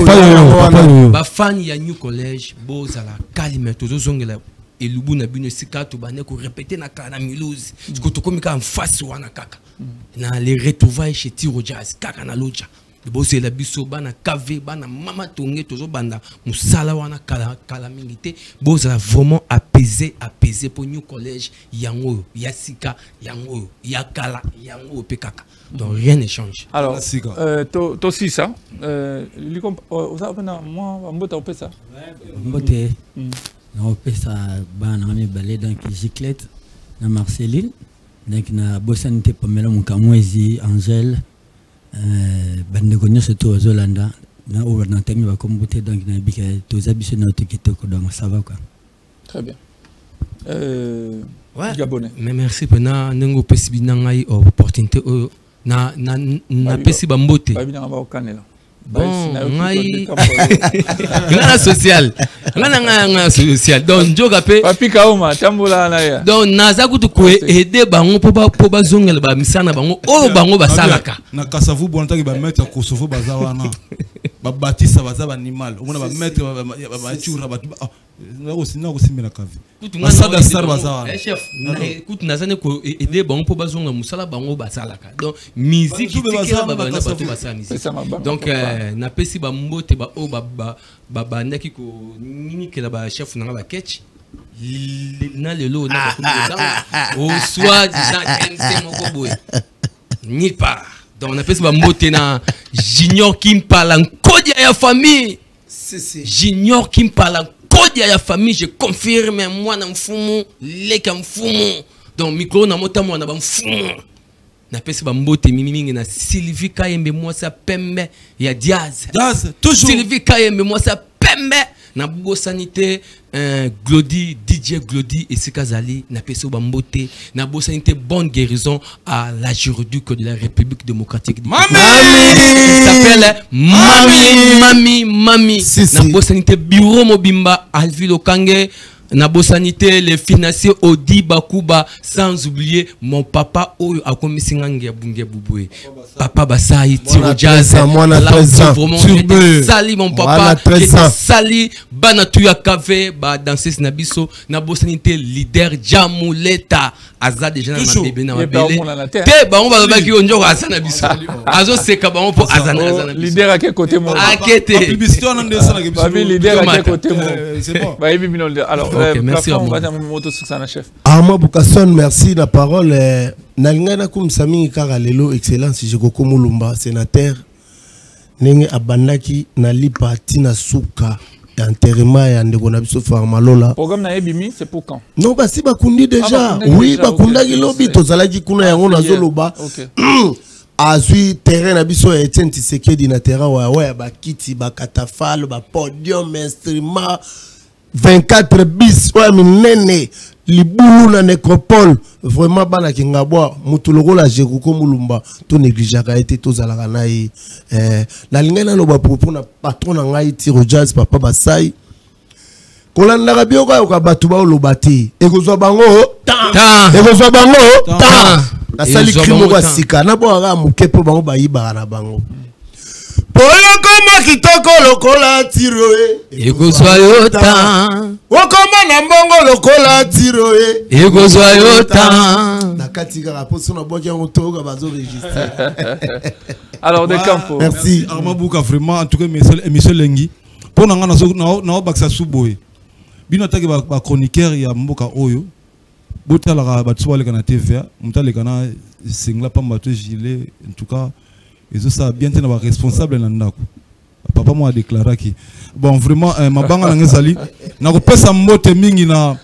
ba fan ya New College bozala calme to zongela et lubu na bino sika to bane ko répéter na kana milozi ko to komika en face wana kaka na les retrouvailles chez Tiro Jazz kaka na loja le boss la biso bana kave bana mama tonge tozo banda musala wana kala mingité boss a vraiment apaisé pour New College yango ya sika yango ya kala yango pe kaka donc rien ne change. Alors to si ça likom oza bana moi mbota opesa mbote on fait ça bana mi balé donc Giclette na Marceline donc na bosanité Pamela Mukamwezi Angèle bande gonyo surtout aux Zolanda na over na tangi ba kombote donc na bika to zabiso na to kitoko donc ça va quoi. Très bien. Ouais. Gabonais. Mais merci pena nengo pesi ngai opportunité na pesi ba mbote. Ba bina ba okanela. Bon, ngai ngana social donc njoka pe papi kaoma tambola na ya donc naza kutu ko aider bango po ba zongela ba misana bango o bango basalaka na kasavu bonataki ba mettre Kosovo bazawana ba batisa bazaba animal omona ba mettre ba chura ba na kosimela kavi masada star bazawana chef écoute nazane ko aider bango po ba zonga musala bango basalaka donc musique tikela ba bana bato basala musique donc na pesi ba mbote ba o ba ndaki ko nini ke la ba chef na ba ketch na lelo na ko au soit disant MC moko boy ni pas donc na pesi ba mbote na Junior qui me parle en code ya famille Junior qui me parle en code ya famille je confirme moi na mfumu leka mfumu donc micro na mota moi na ba mfumu na pesi ba mbote mingi na Sylvie Kayembe moi ça pembe ya Diaz toujours Sylvie Kayembe moi ça pembe na bosanité Glody DJ Glody et Sekazali na peso bambote na bosanité bonne guérison à la juridique de la République démocratique du Congo. Il s'appelle Mami na bosanité bureau mobimba Alvilo Kange na bosanité les financiers Odi Bakuba, sans oublier mon papa Oyo Akomisingange ya Bunge Bubwe. Papa Basai Tiro Jazz. Sali mon papa, Sali Banatuya Kave, ba danseuse Nabiso, na bosanité leader Jamuleta. Aza déjà na bébé na bébé. Te ba on va ba ki onjo asa na biso. Azo seka ba on po azana leader à quel côté moi? Akete. Publicité on ande ça na biso. Leader à quel côté moi? C'est bon. Ba ibi bino alors merci on va dire moto sur ça chef. Armand Boucasson, merci la parole. Nalingana kum sami karalelo excellence Jekoko Mulumba sénateur. Nenge abandaki na lipa tina suka. Enterrement et ndeko na biso Farmalola. Programme na ebimi c'est pour quand? Non bah si bakundi déjà. Oui bakunda ki lobi tozalaki kuna yango na zoloba. Azui terrain na biso ya Etienne Tshisekedi na terrain wa bakiti bakatafalo ba podium instrument 24 bis wa minene libulu na nécropole vraiment bana kingabwa mutuloko la Jekoko Mulumba to négligeaka été tozalaka na yi na lingana loba propos na patron na ngai Tiro Jazz papa Basai kolanda ka bioka ka batu ba lobati ekozwa bango ekozwa bango na sali krimo kwa sika na bo aga mukepo bango bayiba na bango Oyokoma kitoko lokola Tiro ekozwa yota okoma na mbongo lokola Tiro ekozwa yota na katika raposo na bokia motoga bazo registre. Alors de Campo. Merci Armand Bouka vraiment en tout cas monsieur Lengi pour na na baksa suboy bino taki ba chroniqueur ya mboka oyo botala ka batsuwa le kana TVA mutale kana singla pamba to gilet en tout cas et ça bien tena ba responsable na ndako papa moi a déclaré que bon vraiment mabanga na ngezali na ko pesa mbote mingi na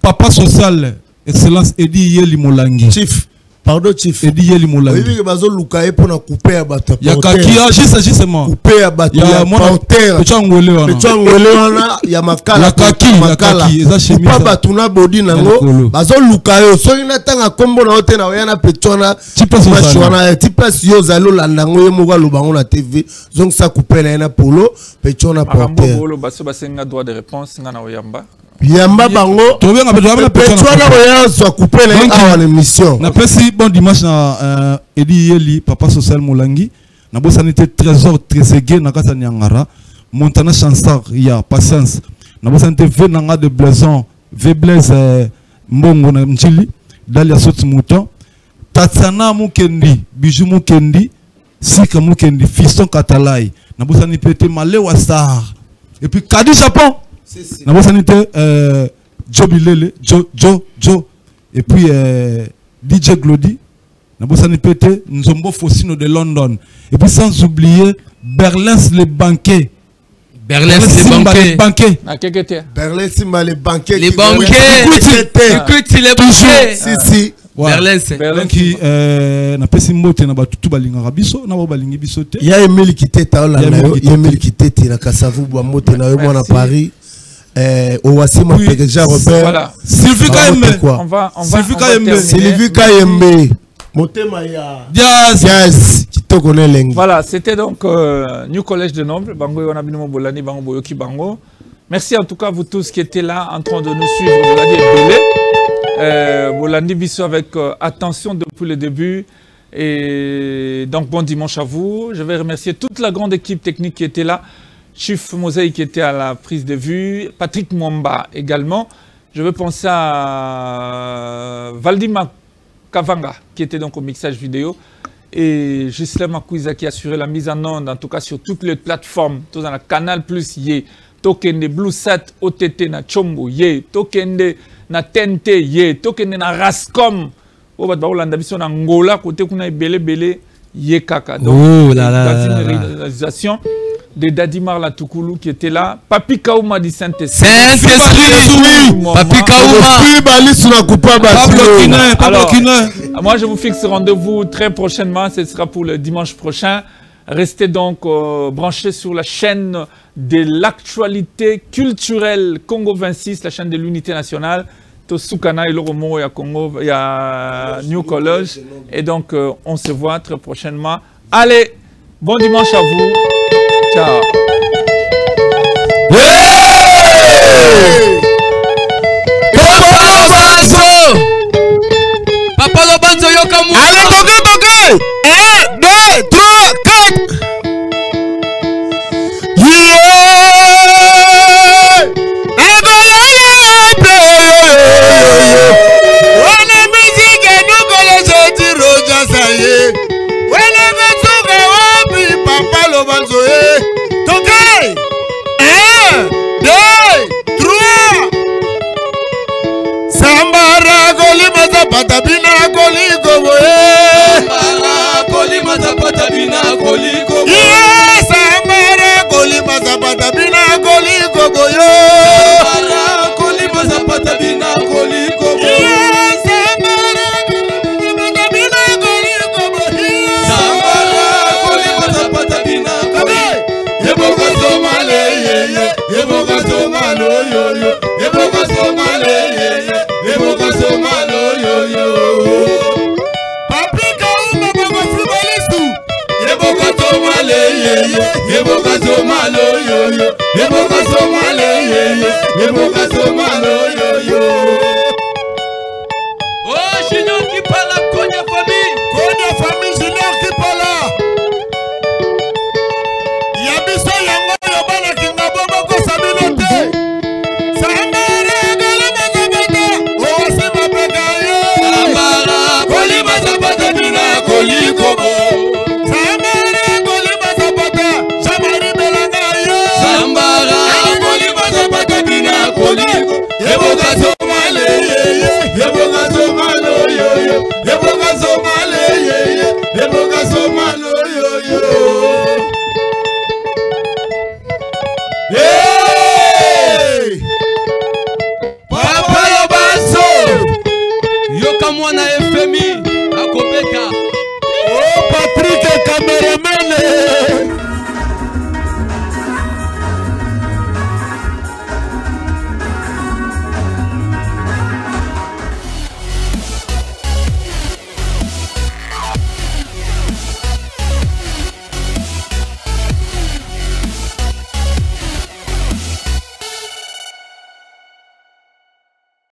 papa social excellence Edi Yeli Molangi chief pardon chief Edi Yeli Molangi oui bazo lukaye pona couper ya bato ya kakia justement couper ya bato ya porteur changole wana ya makala ya kaki eza chemise papa bato na body nango bazo lukaye so ina tanga kombo na hotel na yana petona machwana tipes yo zalo landango ye moga lobango na TV donc ça couper na yana polo petona porteur bolo baso basenga droit de réponse ngana oyamba Yamba bango tobenga petona boya so couper na émission na pesi bon dimanche na Edi Yeli papa social Molangi na bosanité trésor Trezeguet na kata Nyangara Montana Chansar ya patience na bosanité venanga de Blaison Blaise Mbongo na Mchili Dalia Soti Mouton Tatsana Mukendi Bijou Mukendi Sika Mukendi Fiston Katalai na bosanité pete Malewa Star et puis Kadi Japon na bosanité Jobilele Jo et puis DJ Glody na bossani pété Nzombo Fossino de London et puis sans oublier Berlin les banquets Berlin les banquets na kekete Berlin Simba les banquets écoute les banquets si Berlin qui na pesi mbote na batutu balingaka biso na bo balingi biso te ya Emile Kiteta ola na yo Emile Kiteta na Kasavu bwa mbote na yo mwana Paris Owasima Pekeja Robert Sylvie Kayembe Sylvie Kayembe Motema ya Jazz kitoko neleng. Voilà, c'était donc New Collège de Noble bango wana binimo bolani bango boyoki bango. Merci en tout cas vous tous qui étaient là en train de nous suivre bolandi biso avec attention depuis le début et donc bon dimanche à vous. Je vais remercier toute la grande équipe technique qui était là. Chief Mosaï qui était à la prise de vue, Patrick Mwamba également. Je veux penser à Valdima Kavanga qui était donc au mixage vidéo et Gislain Makouiza qui a assuré la mise en onde, en tout cas sur toutes les plateformes, tout dans la Canal Plus, Yé, Tokende, BlueSat, OTT, na Chombo, Yé, Tokende, na TNT, Yé, Tokende, na Rascom, au bas de Baolanda, Bisson, Angola, côté qu'on a belé, Yé Kaka. Donc, dans une réalisation de Dadimar la Toukoulou qui était là. Papi Kaouma du Saint-Esprit. Papi Kaouma. Alors, moi je vous fixe rendez-vous très prochainement. Ce sera pour le dimanche prochain. Restez donc branchés sur la chaîne de l'actualité culturelle Congo 26, la chaîne de l'unité nationale. Tosukana et Loromo, il y a Congo, il y a New College. Et donc, on se voit très prochainement. Allez, bon dimanche à vous. Ciao. Papa Lobanzo Yokamu. Allez, toquez. 1, 2, 3, 4. Papa Lobanzo, toquez. 1, 2, 3. Sambara Goli Mazapata Bina Goli